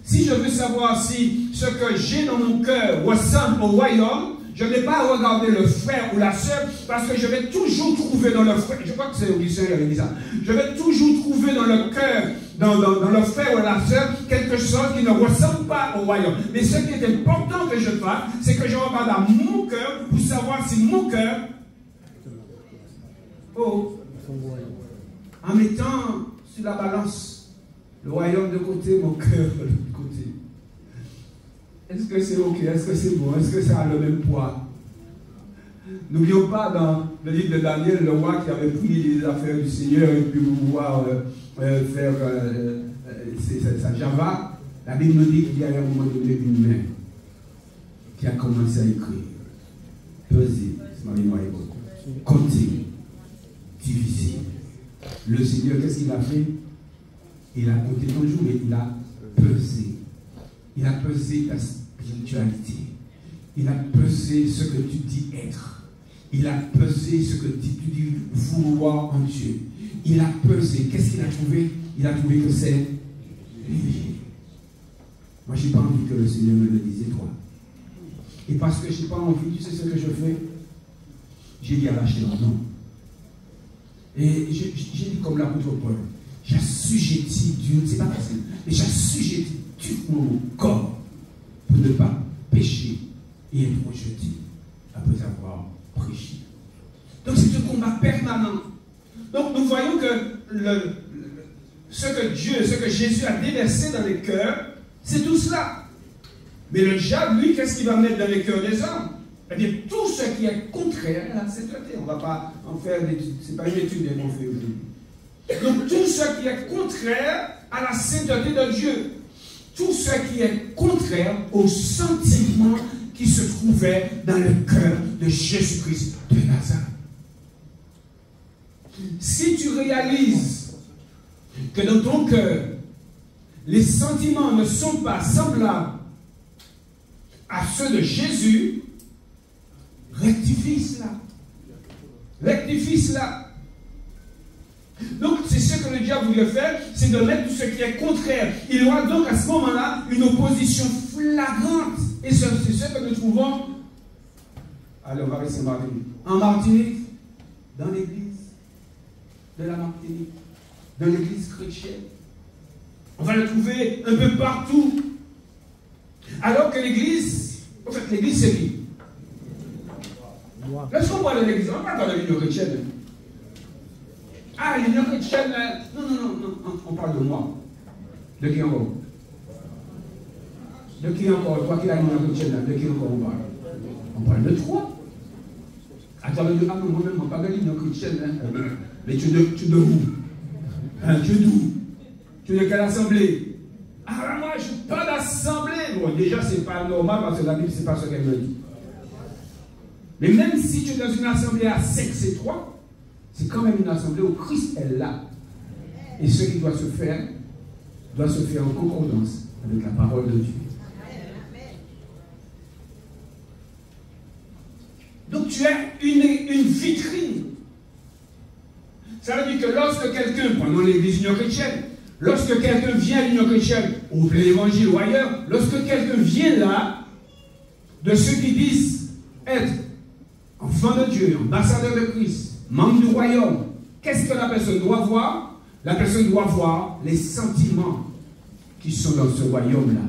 si je veux savoir si ce que j'ai dans mon cœur ressemble au royaume, Je n'ai pas à regarder le frère ou la sœur parce que je vais toujours trouver dans le frère, je crois que c'est Augustin qui avait dit ça, je vais toujours trouver dans le cœur, dans le frère ou la sœur, quelque chose qui ne ressemble pas au royaume. Mais ce qui est important que je fasse, c'est que je regarde à mon cœur pour savoir si mon cœur, en mettant sur la balance le royaume de côté, mon cœur de l'autre côté. Est-ce que c'est ok? Est-ce que c'est bon? Est-ce que ça a le même poids? N'oublions pas dans le livre de Daniel, le roi qui avait pris les affaires du Seigneur et puis pouvoir faire sa Java. La Bible nous dit qu'il y a un moment donné une main qui a commencé à écrire, peser, compter, diviser. Le Seigneur, qu'est-ce qu'il a fait? Il a compté ton jour et il a pesé. Il a pesé ta spiritualité. Il a pesé ce que tu dis être. Il a pesé ce que tu dis vouloir en Dieu. Il a pesé. Qu'est-ce qu'il a trouvé? Il a trouvé que c'est léger. Moi, je n'ai pas envie que le Seigneur me le dise, toi. Et parce que je n'ai pas envie, tu sais ce que je fais? J'ai dit à lâcher leur nom. Et j'ai dit comme l'apôtre Paul, j'assujettis Dieu, c'est pas facile, mais j'assujettis tout mon corps pour ne pas pécher et être rejeté après avoir prêché. Donc c'est un combat permanent. Donc nous voyons que ce que Jésus a déversé dans les cœurs, c'est tout cela. Mais le diable, lui, qu'est-ce qu'il va mettre dans les cœurs des hommes? Eh bien, tout ce qui est contraire à la sainteté. On ne va pas en faire une étude. Ce n'est pas une étude qu'on fait aujourd'hui. Donc, tout ce qui est contraire à la sainteté de Dieu. Tout ce qui est contraire au sentiment qui se trouvait dans le cœur de Jésus-Christ de Nazareth. Si tu réalises que dans ton cœur, les sentiments ne sont pas semblables à ceux de Jésus, rectifie cela. Rectifie cela. Donc, c'est ce que le diable voulait faire, c'est de mettre tout ce qui est contraire. Il y aura donc à ce moment-là une opposition flagrante. Et c'est ce que nous trouvons. Allez, on va rester en Martinique. En Martinique, dans l'église de la Martinique, dans l'église chrétienne. On va le trouver un peu partout. Alors que l'église, en fait, l'église c'est qui? Lorsqu'on parle de l'église, on ne parle pas de l'union chrétienne. Ah, l'union chrétienne, non, on parle de moi. De qui encore? De qui encore? Quoi qu'il a l'union chrétienne, de qui encore on parle? On parle de toi. Attends, ah non, moi-même, on parle de l'union chrétienne. Hein. Mais tu es de où? Hein, tu es d'où? Tu es de quelle assemblée? Ah, moi, je ne suis pas d'assemblée. Bon, déjà, ce n'est pas normal parce que la Bible, ce n'est pas ce qu'elle me dit. Mais même si tu es dans une assemblée à sexe étroit, c'est quand même une assemblée où Christ est là. Et ce qui doit se faire en concordance avec la parole de Dieu. Donc tu es une vitrine. Ça veut dire que lorsque quelqu'un, prenons l'église union chrétienne, lorsque quelqu'un vient à l'union chrétienne, au plein évangile ou ailleurs, lorsque quelqu'un vient là, de ceux qui disent être enfant de Dieu, ambassadeur de Christ, membre du royaume, qu'est-ce que la personne doit voir? La personne doit voir les sentiments qui sont dans ce royaume-là.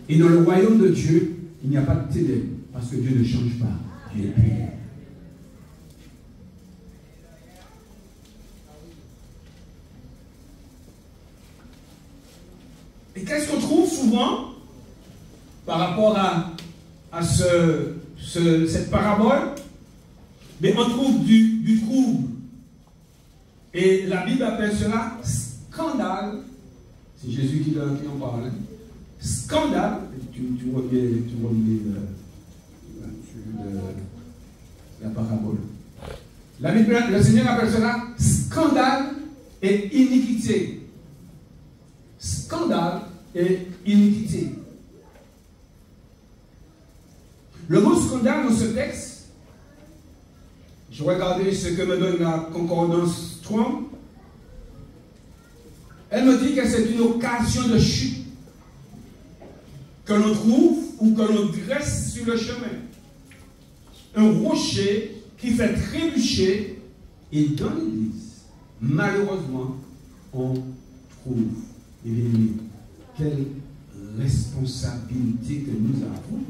Et dans le royaume de Dieu, il n'y a pas de ténèbres, parce que Dieu ne change pas. Dieu est pur. Et qu'est-ce qu'on trouve souvent par rapport à cette parabole? Mais on trouve du trouble. Et la Bible appelle cela scandale. C'est Jésus qui en parle. Scandale. Tu relis la parabole. La Bible, le Seigneur appelle cela scandale et iniquité. Scandale et iniquité. Le mot scandale dans ce texte, je regardais ce que me donne la concordance 3. Elle me dit que c'est une occasion de chute que l'on trouve ou que l'on dresse sur le chemin. un rocher qui fait trébucher. Et dans l'Église, malheureusement, on trouve, et bien, quelle responsabilité que nous avons.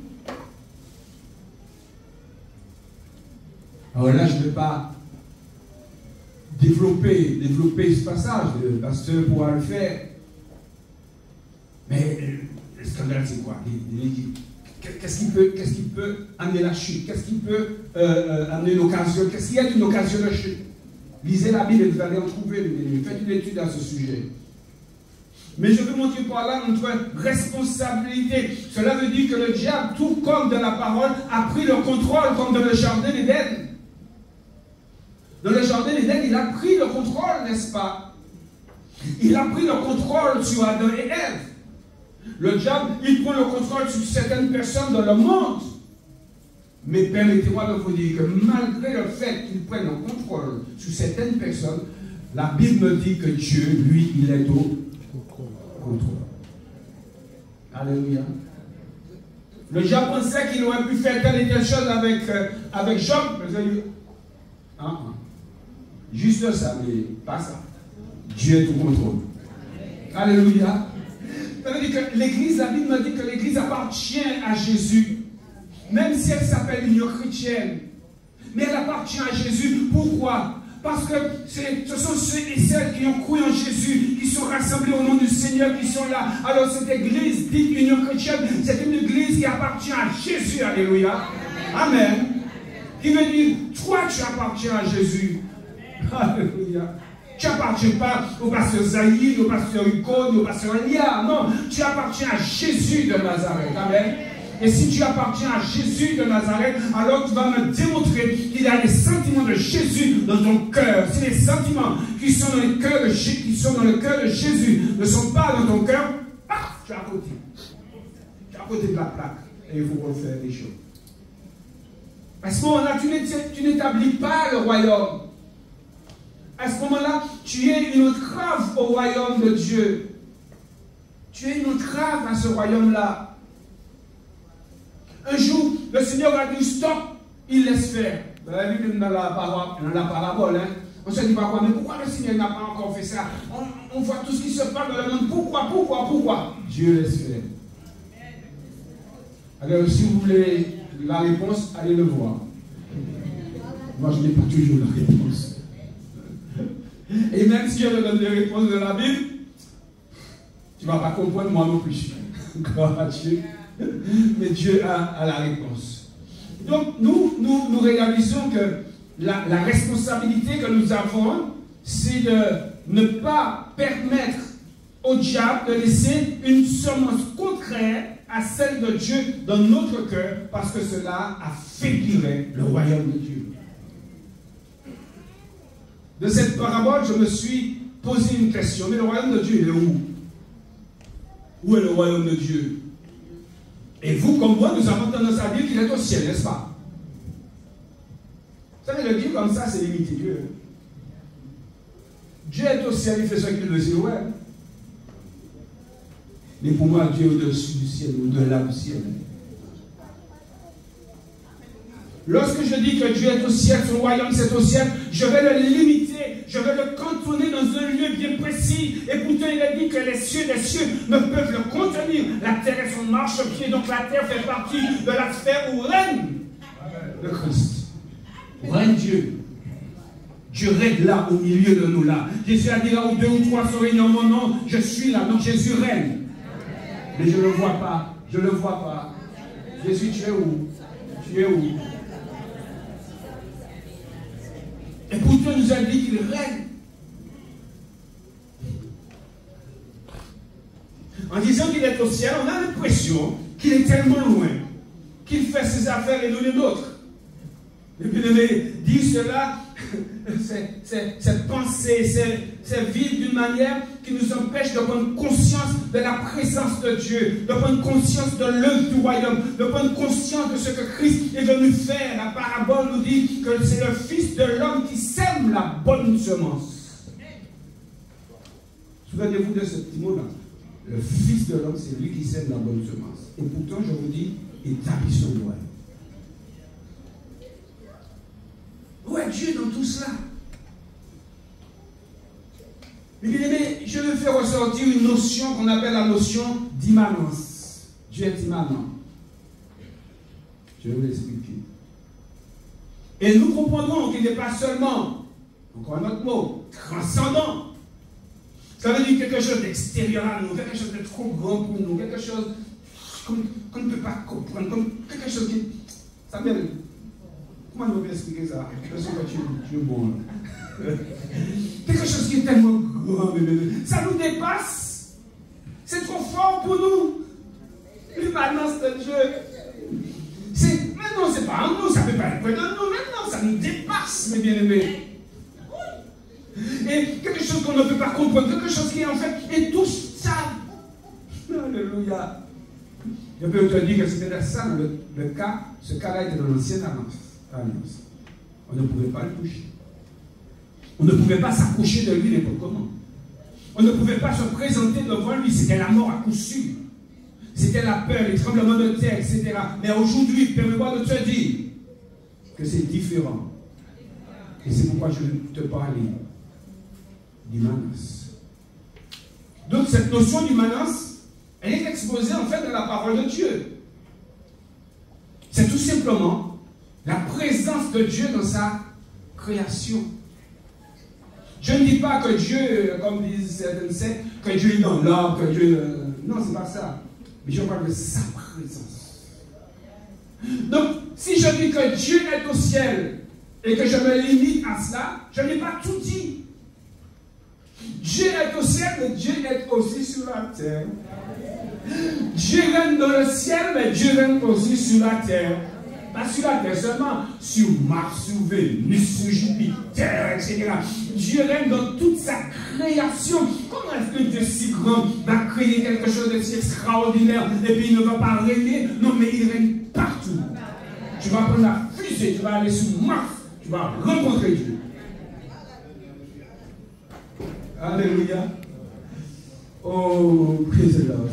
Alors là, je ne vais pas développer ce passage, le pasteur pourra le faire. Mais le scandale, c'est quoi? Qu'est-ce qui peut amener la chute? Qu'est-ce qui peut amener l'occasion? Qu'est-ce qu'il y a d'une occasion de chute? Lisez la Bible et vous allez en trouver. Faites une étude à ce sujet. Mais je veux montrer par là notre responsabilité. Cela veut dire que le diable, tout comme dans la parole, a pris le contrôle comme dans le jardin d'Éden. Dans le jardin d'Éden, il a pris le contrôle, n'est-ce pas? Il a pris le contrôle sur Adam et Ève. Le diable, il prend le contrôle sur certaines personnes dans le monde. Mais permettez-moi de vous dire que malgré le fait qu'il prenne le contrôle sur certaines personnes, la Bible me dit que Dieu, lui, il est au contrôle. Alléluia. Le diable pensait qu'il aurait pu faire telle et telle chose avec Job. Juste ça, mais pas ça. Dieu est au contrôle. Alléluia. Ça veut dire que l'Église, la Bible me dit que l'Église appartient à Jésus. Même si elle s'appelle l'Union chrétienne. Mais elle appartient à Jésus. Pourquoi? Parce que ce sont ceux et celles qui ont cru en Jésus, qui sont rassemblés au nom du Seigneur, qui sont là. Alors cette Église dite Union chrétienne, c'est une Église qui appartient à Jésus. Alléluia. Amen. Qui veut dire, toi tu appartiens à Jésus. Alléluia. Tu n'appartiens pas au pasteur Zahid, au pasteur Hugo, au pasteur Elia. Non, tu appartiens à Jésus de Nazareth. Amen. Et si tu appartiens à Jésus de Nazareth, alors tu vas me démontrer qu'il y a des sentiments de Jésus dans ton cœur. Si les sentiments qui sont dans le cœur de Jésus ne sont pas dans ton cœur, tu es à côté. Tu es à côté de la plaque. Et il faut refaire les choses. À ce moment-là, tu n'établis pas le royaume. À ce moment-là, tu es une entrave au royaume de Dieu. Tu es une entrave à ce royaume-là. Un jour, le Seigneur a dit stop, il laisse faire. Dans la Bible, dans la parabole, hein, on se dit pas quoi, mais pourquoi le Seigneur n'a pas encore fait ça? On voit tout ce qui se passe dans le monde. Pourquoi? Dieu laisse faire. Alors, si vous voulez la réponse, allez le voir. Moi, je n'ai pas toujours la réponse. Et même si je te donne les réponses de la Bible, tu ne vas pas comprendre moi non plus. Gloire à Dieu. Mais Dieu a la réponse. Donc, nous réalisons que la responsabilité que nous avons, c'est de ne pas permettre au diable de laisser une semence contraire à celle de Dieu dans notre cœur, parce que cela affaiblirait le royaume de Dieu. De cette parabole, je me suis posé une question. Mais le royaume de Dieu, il est où? Où est le royaume de Dieu? Et vous, comme moi, nous avons tendance à dire qu'il est au ciel, n'est-ce pas? Vous savez, le dire comme ça, c'est limiter Dieu. Dieu est au ciel, il fait ce qu'il veut, c'est ouais. Mais pour moi, Dieu est au-dessus du ciel, au-delà du ciel. Lorsque je dis que Dieu est au ciel, son royaume c'est au ciel, je vais le limiter, je vais le cantonner dans un lieu bien précis. Et pourtant il est dit que les cieux des cieux ne peuvent le contenir. La terre est son marchepied, donc la terre fait partie de la sphère où règne le Christ. Où règne Dieu. Dieu règne là, au milieu de nous là. Jésus a dit là où deux ou trois sont réunis en mon nom, je suis là, donc Jésus règne. Mais je ne le vois pas, je ne le vois pas. Jésus, tu es où? Tu es où? Et pourtant, il nous a dit qu'il règne. En disant qu'il est au ciel, on a l'impression qu'il est tellement loin, qu'il fait ses affaires et nous les nôtres. Et puis, dire cela, cette pensée, c'est vivre d'une manière qui nous empêche de prendre conscience de la présence de Dieu, de prendre conscience de l'œuvre du royaume, de prendre conscience de ce que Christ est venu faire. La parabole nous dit que c'est le Fils de l'homme qui sème la bonne semence. Souvenez-vous de ce petit mot-là. Le Fils de l'homme, c'est lui qui sème la bonne semence. Et pourtant, je vous dis, établissons le royaume. tout cela. Mais bien aimé, je veux faire ressortir une notion qu'on appelle la notion d'immanence. Dieu est immanent. Je vais vous l'expliquer. Et nous comprendrons qu'il n'est pas seulement, encore un autre mot, transcendant. Ça veut dire quelque chose d'extérieur à nous, quelque chose de trop grand pour nous, quelque chose qu'on ne peut pas comprendre, comme quelque chose qui... Ça m'aide. Comment on peut expliquer ça? Je sais que tu es bon. Quelque chose qui est tellement grand, ça nous dépasse. C'est trop fort pour nous. L'immanence de Dieu. Maintenant, c'est pas en nous, ça ne peut pas être près de nous. Maintenant, ça nous dépasse, mes bien-aimés. Et quelque chose qu'on ne peut pas comprendre, quelque chose qui en fait est tout ça. Alléluia. Je peux te dire que c'était ça, le cas, ce cas-là était dans l'ancienne alliance. On ne pouvait pas le toucher. On ne pouvait pas s'approcher de lui n'importe comment. On ne pouvait pas se présenter devant lui, c'était la mort à coup sûr. C'était la peur, les tremblements de terre, etc. Mais aujourd'hui, permets-moi de te dire que c'est différent. Et c'est pourquoi je veux te parler d'immanence. Donc cette notion d'immanence, elle est exposée en fait dans la parole de Dieu. C'est tout simplement la présence de Dieu dans sa création. Je ne dis pas que Dieu, comme disent certains sectes, que Dieu est dans l'arbre, que Dieu... Non, c'est pas ça. Mais je parle de sa présence. Donc, si je dis que Dieu est au ciel et que je me limite à cela, je n'ai pas tout dit. Dieu est au ciel, mais Dieu est aussi sur la terre. Dieu règne dans le ciel, mais Dieu règne aussi sur la terre. Pas sur la terre seulement, sur Mars, sur Vénus, sur Jupiter, etc. Dieu règne dans toute sa création. Comment est-ce que Dieu si grand va créer quelque chose de si extraordinaire et puis il ne va pas régner? Non, mais il règne partout. Tu vas prendre la fusée, tu vas aller sur Mars, tu vas rencontrer Dieu. Alléluia. Oh, praise the Lord.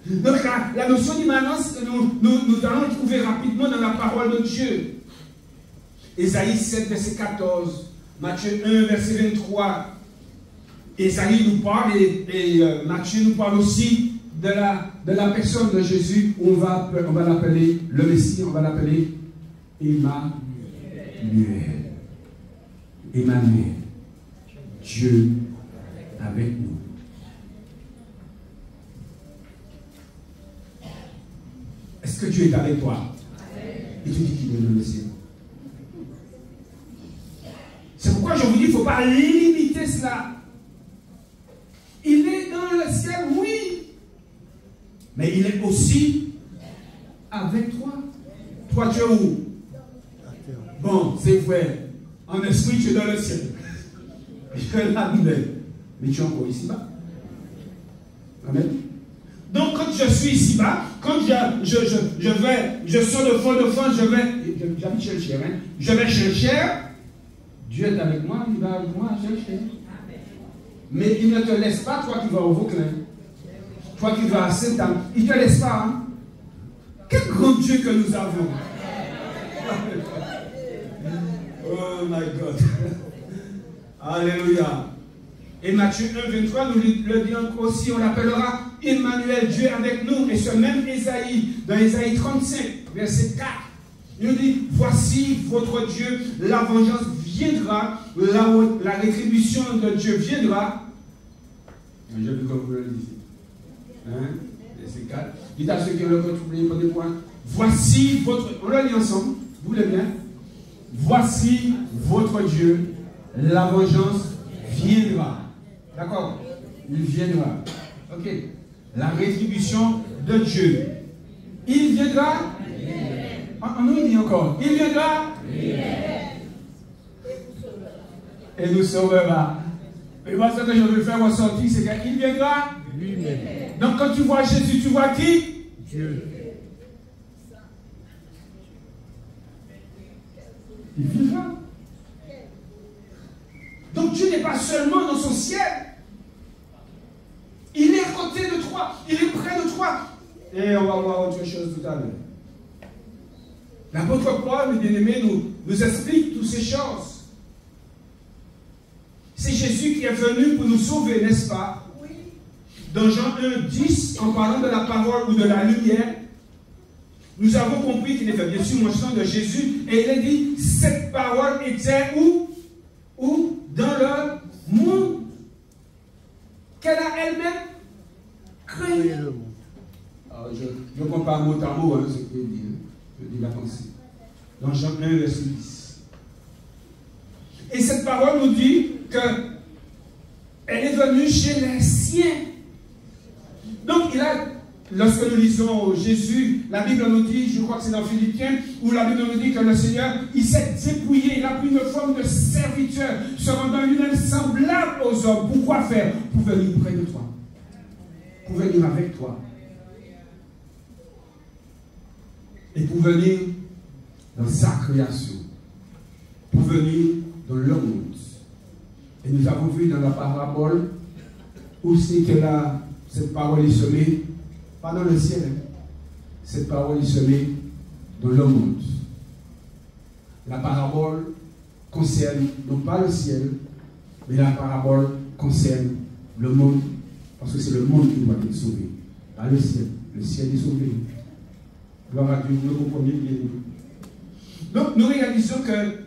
Donc la notion d'immanence, nous allons trouver rapidement dans la parole de Dieu. Ésaïe 7, verset 14, Matthieu 1, verset 23. Ésaïe nous parle et Matthieu nous parle aussi de la personne de Jésus. On va l'appeler le Messie, on va l'appeler Emmanuel. Emmanuel. Dieu avec nous. Est-ce que Dieu est avec toi? Et tu dis qu'il est dans le ciel. C'est pourquoi je vous dis qu'il ne faut pas limiter cela. Il est dans le ciel, oui. Mais il est aussi avec toi. Toi, tu es où? Bon, c'est vrai. En esprit, tu es dans le ciel. Je l'admets. Mais tu es encore ici-bas. Amen. Donc, quand je suis ici-bas, quand je sors de fond, j'habite chez le cher, hein? Je vais chez le cher, Dieu est avec moi, il va avec moi chez le cher. Mais il ne te laisse pas, toi qui vas au Vauclin, toi qui vas à Saint-Anne, il ne te laisse pas. Hein? Quel grand Dieu que nous avons! Oh my God! Alléluia! Et Matthieu 1, 23 nous le dit encore aussi, on l'appellera Emmanuel, Dieu avec nous. Et ce même Ésaïe, dans Ésaïe 35, verset 4, il nous dit, voici votre Dieu, la vengeance viendra, la rétribution de Dieu viendra. Je veux que vous le lisiez. Hein? Verset 4. Dites à ceux qui ont le code, prenez point. Voici votre... On le lit ensemble, vous voulez bien? Voici votre Dieu, la vengeance viendra. D'accord? Il viendra. Ok. La rétribution de Dieu. Il viendra. On nous dit encore. Il viendra. Et nous sauvera. Et moi, ce que je veux faire ressortir, c'est qu'il viendra. Donc, quand tu vois Jésus, tu vois qui? Dieu. Il viendra. Donc Dieu n'est pas seulement dans son ciel. Il est à côté de toi. Il est près de toi. Et on va voir autre chose tout à l'heure. L'apôtre Paul, mes bien-aimés, nous explique toutes ces choses. C'est Jésus qui est venu pour nous sauver, n'est-ce pas? Oui. Dans Jean 1, 10, en parlant de la parole ou de la lumière, nous avons compris qu'il est fait bien sûr mention de Jésus. Et il est dit, cette parole était où? Où? Dans le monde. Qu'elle a elle-même créé. Alors, je compare mot à mot, ce que je dis la pensée. Dans Jean 1, verset 10. Et cette parole nous dit qu'elle est venue chez les siens. Donc, lorsque nous lisons Jésus, la Bible nous dit, je crois que c'est dans Philippiens, où la Bible nous dit que le Seigneur, il s'est dépouillé, il a pris une forme de serviteur, se rendant lui-même semblable aux hommes. Pourquoi faire? Pour venir près de toi. Pour venir avec toi. Et pour venir dans sa création. Pour venir dans le monde. Et nous avons vu dans la parabole où c'est que cette parole est semée, pas dans le ciel, cette parole est semée dans le monde. La parabole concerne non pas le ciel, mais la parabole concerne le monde, parce que c'est le monde qui doit être sauvé, pas le ciel. Le ciel est sauvé. Gloire à Dieu, nous comprenons bien. Donc nous réalisons que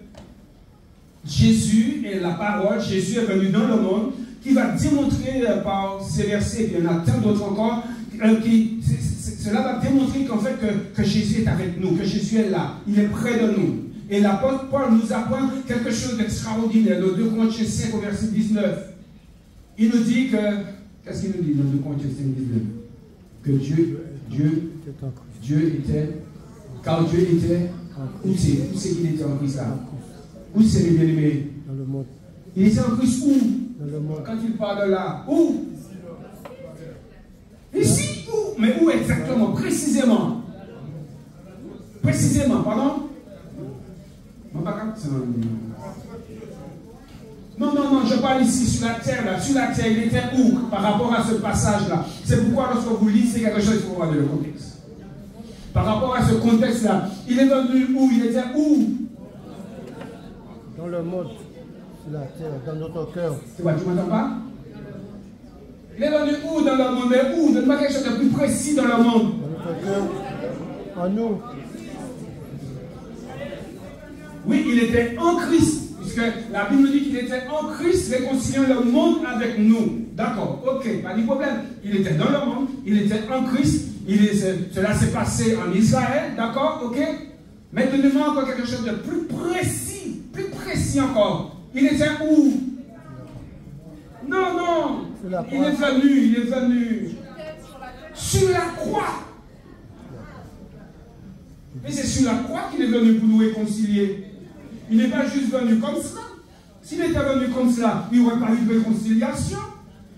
Jésus est la parole, Jésus est venu dans le monde, qui va démontrer par ces versets, et il y en a tant d'autres encore, cela va démontrer qu'en fait que Jésus est avec nous, que Jésus est là, il est près de nous. Et l'apôtre Paul nous apprend quelque chose d'extraordinaire, dans 2 Corinthiens 5 au verset 19. Il nous dit que, qu'est-ce qu'il nous dit dans 2 Corinthiens 5, 19? Que Dieu était, car Dieu était, où c'est qu'il était en Christ là? Où c'est les bien-aimés? Dans le monde. Il était en Christ où? Dans le monde. Quand il parle de là, où? Ici, où? Mais où exactement? Précisément. Précisément, pardon? Non, je parle ici sur la terre, là. Sur la terre, il était où par rapport à ce passage-là? C'est pourquoi lorsque vous lisez quelque chose, il faut voir le contexte. Par rapport à ce contexte-là, il est venu où? Il était où? Dans le monde, sur la terre, dans notre cœur. C'est quoi, tu m'entends pas? Il est venu où dans le monde? Mais où? Donne-moi quelque chose de plus précis dans le monde. Dans notre cœur, en nous. Oui, il était en Christ, puisque la Bible nous dit qu'il était en Christ, réconciliant le monde avec nous. D'accord, ok, pas de problème. Il était dans le monde, il était en Christ, cela s'est passé en Israël, d'accord, ok? Mais donnez-moi encore quelque chose de plus précis encore. Il était où? Non, il est venu sur la croix. Mais c'est sur la croix qu'il est venu pour nous réconcilier. Il n'est pas juste venu comme cela. S'il était venu comme cela, il n'y aurait pas eu de réconciliation.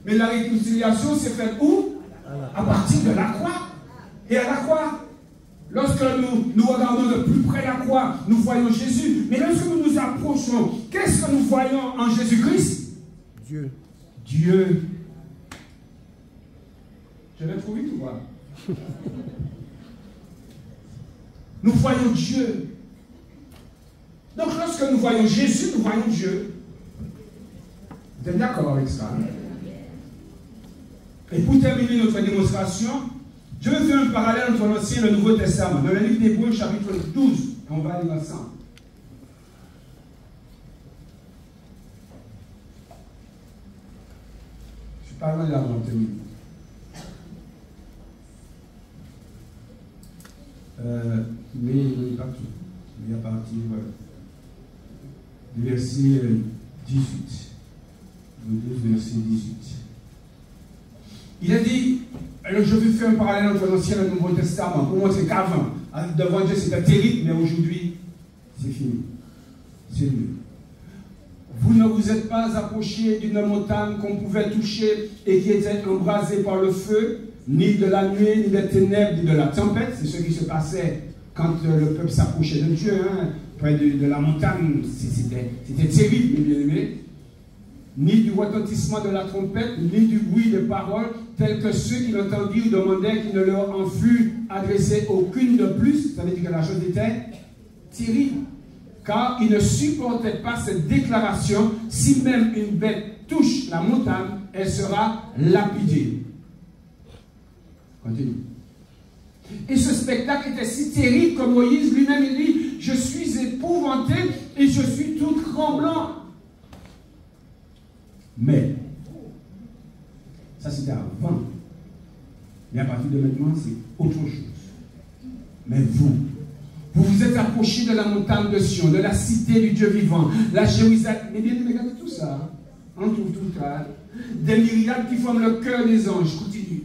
Mais la réconciliation s'est faite où? À partir de la croix. Et à la croix, lorsque nous regardons de plus près la croix, nous voyons Jésus. Mais lorsque nous nous approchons, qu'est-ce que nous voyons en Jésus-Christ? Dieu. Je vais trop vite ou quoi? Nous voyons Dieu. Donc lorsque nous voyons Jésus, nous voyons Dieu. Vous êtes d'accord avec ça? Et pour terminer notre démonstration, je vais faire un parallèle entre l'Ancien et le Nouveau Testament. Dans le livre d'Hébreux, chapitre 12, on va lire ensemble. Je suis pas loin de la terminer. Mais pas tout. Mais à partir du verset 18. Le 12, verset 18. Il a dit, alors je vais faire un parallèle entre l'Ancien et le Nouveau Testament pour montrer qu'avant, devant Dieu c'était terrible, mais aujourd'hui, c'est fini. C'est mieux. Vous ne vous êtes pas approchés d'une montagne qu'on pouvait toucher et qui était embrasée par le feu, ni de la nuit, ni des ténèbres, ni de la tempête. C'est ce qui se passait quand le peuple s'approchait de Dieu, près de la montagne. C'était terrible, mes bien-aimés. Ni du retentissement de la trompette, ni du bruit des paroles, tels que ceux qui l'entendirent demandaient qu'il ne leur en fût adressé aucune de plus. Ça veut dire que la chose était terrible, car il ne supportait pas cette déclaration. Si même une bête touche la montagne, elle sera lapidée. Continue. Et ce spectacle était si terrible que Moïse lui-même il dit, je suis épouvanté et je suis tout tremblant. Mais, ça c'était avant. Mais à partir de maintenant, c'est autre chose. Mais vous vous êtes approchés de la montagne de Sion, de la cité du Dieu vivant, la Jérusalem. Mais bien, regardez tout ça. On trouve tout ça. Des myriades qui forment le cœur des anges. Continue.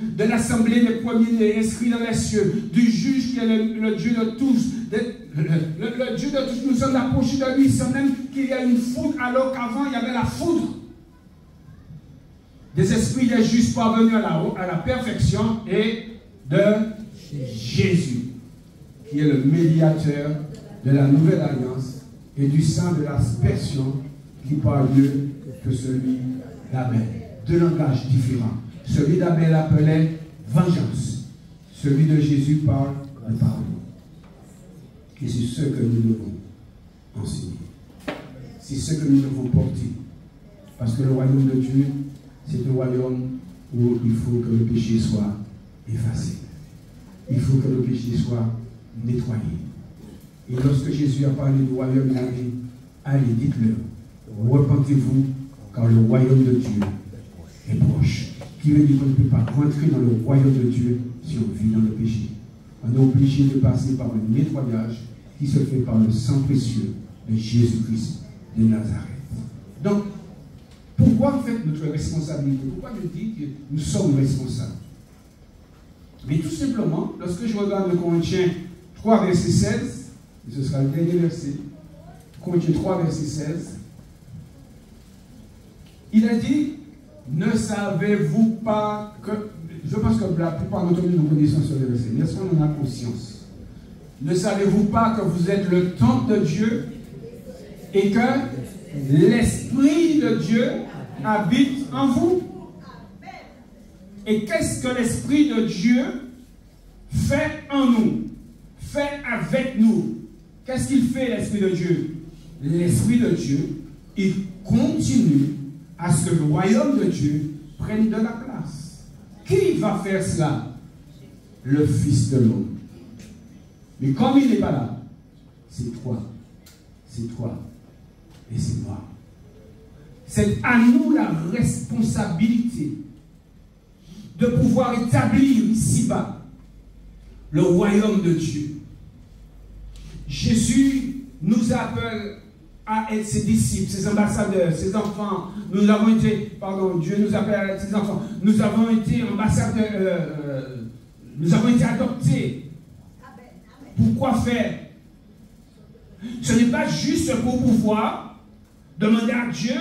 De l'assemblée des premiers-nés inscrits dans les cieux, du juge qui est le Dieu de tous, le Dieu de tous, nous sommes approchés de lui, sans même qu'il y a une foudre, alors qu'avant il y avait la foudre. Des esprits des justes parvenus à la perfection et de Jésus, qui est le médiateur de la nouvelle alliance et du sang de l'aspersion qui parle mieux que celui d'Abel. Deux langages différents. Celui d'Abel appelait vengeance. Celui de Jésus parle de pardon. Et c'est ce que nous devons enseigner. C'est ce que nous devons porter. Parce que le royaume de Dieu, c'est un royaume où il faut que le péché soit effacé. Il faut que le péché soit nettoyé. Et lorsque Jésus a parlé du royaume, il a dit, allez, dites-leur, repentez-vous, car le royaume de Dieu est proche. Qui veut dire qu'on ne peut pas rentrer dans le royaume de Dieu si on vit dans le péché. On est obligé de passer par un nettoyage qui se fait par le sang précieux de Jésus-Christ de Nazareth. Donc, pourquoi en fait notre responsabilité? Pourquoi je dis que nous sommes responsables? Mais tout simplement, lorsque je regarde le Corinthiens 3, verset 16, et ce sera le dernier verset, Corinthiens 3, verset 16, il a dit, ne savez-vous pas que, je pense que la plupart d'entre nous connaissons ce verset, mais est-ce qu'on en a conscience? Ne savez-vous pas que vous êtes le temple de Dieu et que l'Esprit de Dieu habite en vous? Et qu'est-ce que l'Esprit de Dieu fait en nous? Fait avec nous? Qu'est-ce qu'il fait, l'Esprit de Dieu? L'Esprit de Dieu, il continue à ce que le royaume de Dieu prenne de la place. Qui va faire cela? Le Fils de l'homme. Mais comme il n'est pas là, c'est toi, et c'est moi. C'est à nous la responsabilité de pouvoir établir ici-bas le royaume de Dieu. Jésus nous appelle à être ses disciples, ses ambassadeurs, ses enfants. Nous avons été, Dieu nous appelle à être ses enfants. Nous avons été ambassadeurs, nous avons été adoptés. Pourquoi faire? Ce n'est pas juste pour pouvoir demander à Dieu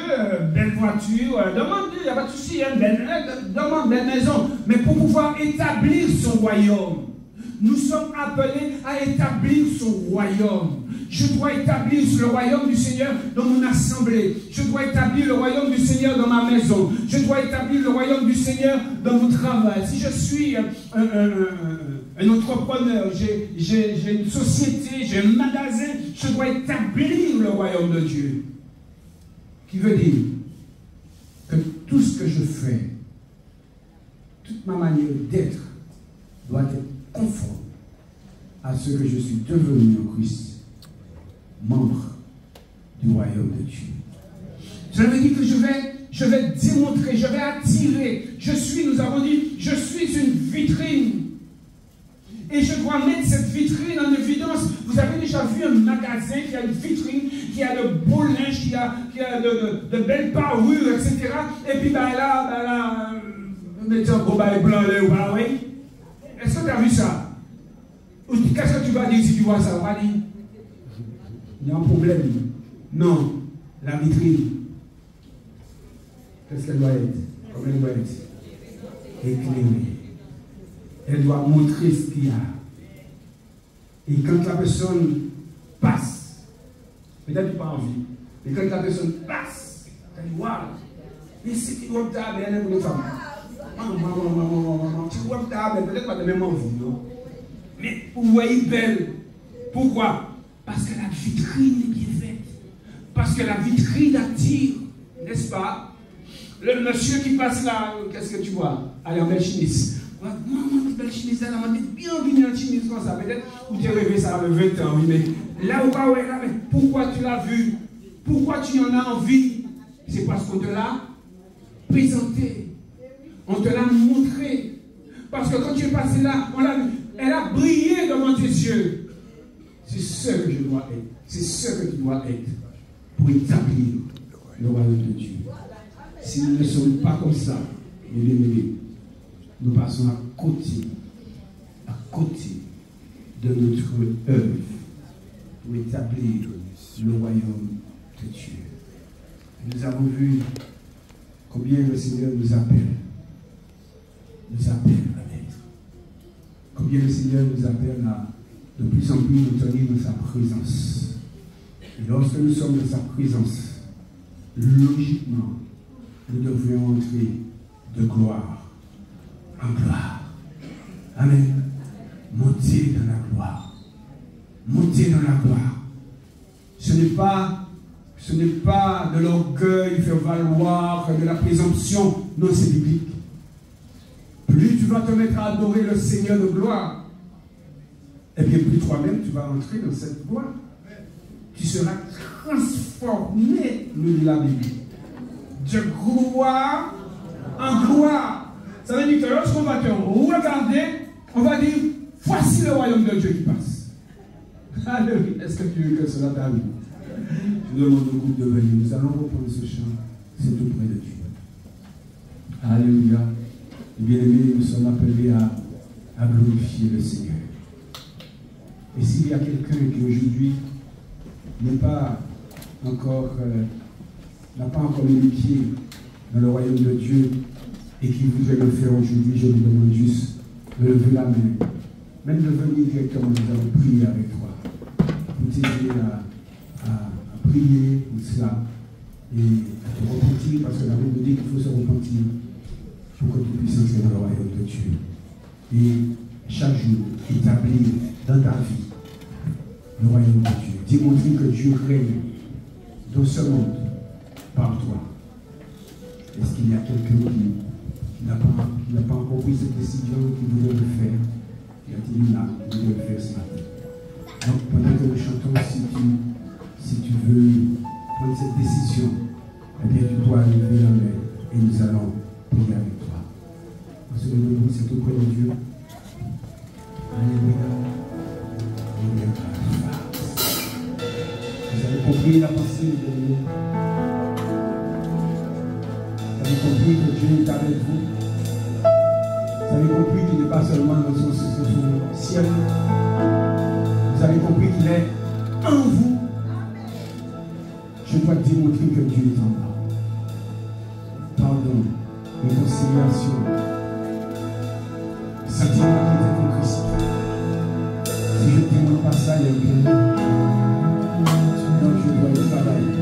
belle voiture, demander, il n'y a pas de souci, demande belle maison, mais pour pouvoir établir son royaume. Nous sommes appelés à établir son royaume. Je dois établir le royaume du Seigneur dans mon assemblée. Je dois établir le royaume du Seigneur dans ma maison. Je dois établir le royaume du Seigneur dans mon travail. Si je suis un entrepreneur, j'ai une société, j'ai un magasin, je dois établir le royaume de Dieu. Qui veut dire que tout ce que je fais, toute ma manière d'être, doit être conforme à ce que je suis devenu en Christ, membre du royaume de Dieu. Cela veut dire que je vais démontrer, je vais attirer. Nous avons dit, je suis une vitrine. Et je dois mettre cette vitrine en évidence. Vous avez déjà vu un magasin qui a une vitrine, qui a de beaux linges, qui a de belles parures, etc. Et puis là, mettez un beau bail blanc là, oui. Est-ce que tu as vu ça? Qu'est-ce que tu vas dire si tu vois ça? On va dire, il y a un problème. Non, la vitrine. Qu'est-ce qu'elle doit être? Comment elle doit être? Éclairée. Elle doit montrer ce qu'il y a. Et quand la personne passe, peut-être pas envie, mais quand la personne passe, elle dit, waouh, mais c'est qui doit être bien pour les femmes. Maman, tu vois que tu as peut-être pas de même envie, non? Mais vous voyez belle. Pourquoi? Parce que la vitrine est bien faite. Parce que la vitrine attire, n'est-ce pas? Le monsieur qui passe là, qu'est-ce que tu vois? Allez, en belle chemise. Maman, belle chemise, elle m'a dit bien venue en chemise comme ça. Peut-être où tu es rêvé ça avec 20 ans, oui, mais là où ouais, là, mais pourquoi tu l'as vu? Pourquoi tu en as envie? C'est parce qu'on te l'a présenté. On te l'a montré. Parce que quand tu es passé là, on l'a vu. Elle a brillé devant tes yeux. C'est ce que je dois être. C'est ce que tu dois être pour établir le royaume de Dieu. Si nous ne sommes pas comme ça, nous passons à côté de notre œuvre pour établir le royaume de Dieu. Nous avons vu combien le Seigneur nous appelle à l'être. Combien le Seigneur nous appelle à de plus en plus nous tenir dans sa présence. Et lorsque nous sommes dans sa présence, logiquement, nous devrions entrer de gloire en gloire. Amen. Monter dans la gloire. Monter dans la gloire. Ce n'est pas de l'orgueil, faire valoir, de la présomption. Non, c'est biblique. Plus tu vas te mettre à adorer le Seigneur de gloire, et bien plus toi-même tu vas entrer dans cette gloire. Tu seras transformé, nous dit la Bible, de gloire en gloire. Ça veut dire que lorsqu'on va te regarder, on va dire, voici le royaume de Dieu qui passe. Alléluia. Est-ce que tu veux que cela t'arrive? Je demande au groupe de venir. Nous allons reprendre ce chant. C'est tout près de Dieu. Alléluia. Et bien aimés, nous sommes appelés à glorifier le Seigneur. Et s'il y a quelqu'un qui aujourd'hui n'est pas encore, n'a pas encore mis les pieds dans le royaume de Dieu et qui voudrait le faire aujourd'hui, je lui demande juste de lever la main, même de venir directement, nous allons prier avec toi, pour t'aider à prier pour cela et à te repentir, parce que la Bible dit qu'il faut se repentir pour que tu puisses entrer dans le royaume de Dieu. Et chaque jour, établir dans ta vie le royaume de Dieu. Démontrer que Dieu règne dans ce monde par toi. Est-ce qu'il y a quelqu'un qui n'a pas encore pris cette décision, qui voudrait le faire? Y a-t-il là qui voudrait le faire ce matin? Donc pendant que nous chantons, si tu veux prendre cette décision, eh bien tu dois lever la main et nous allons prier avec toi. Parce que nous, c'est auprès de Dieu. Alléluia. Vous avez compris la pensée de Dieu. Vous avez compris que Dieu est avec vous. Vous avez compris qu'il n'est pas seulement dans son ciel. Vous avez compris qu'il est en vous. Je dois démontrer que Dieu est en moi. Pardon, réconciliation, sentiment qui est en Christ. Si je ne démontre pas ça, il y a quelqu'un. Donc je dois le travailler.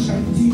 Nous allons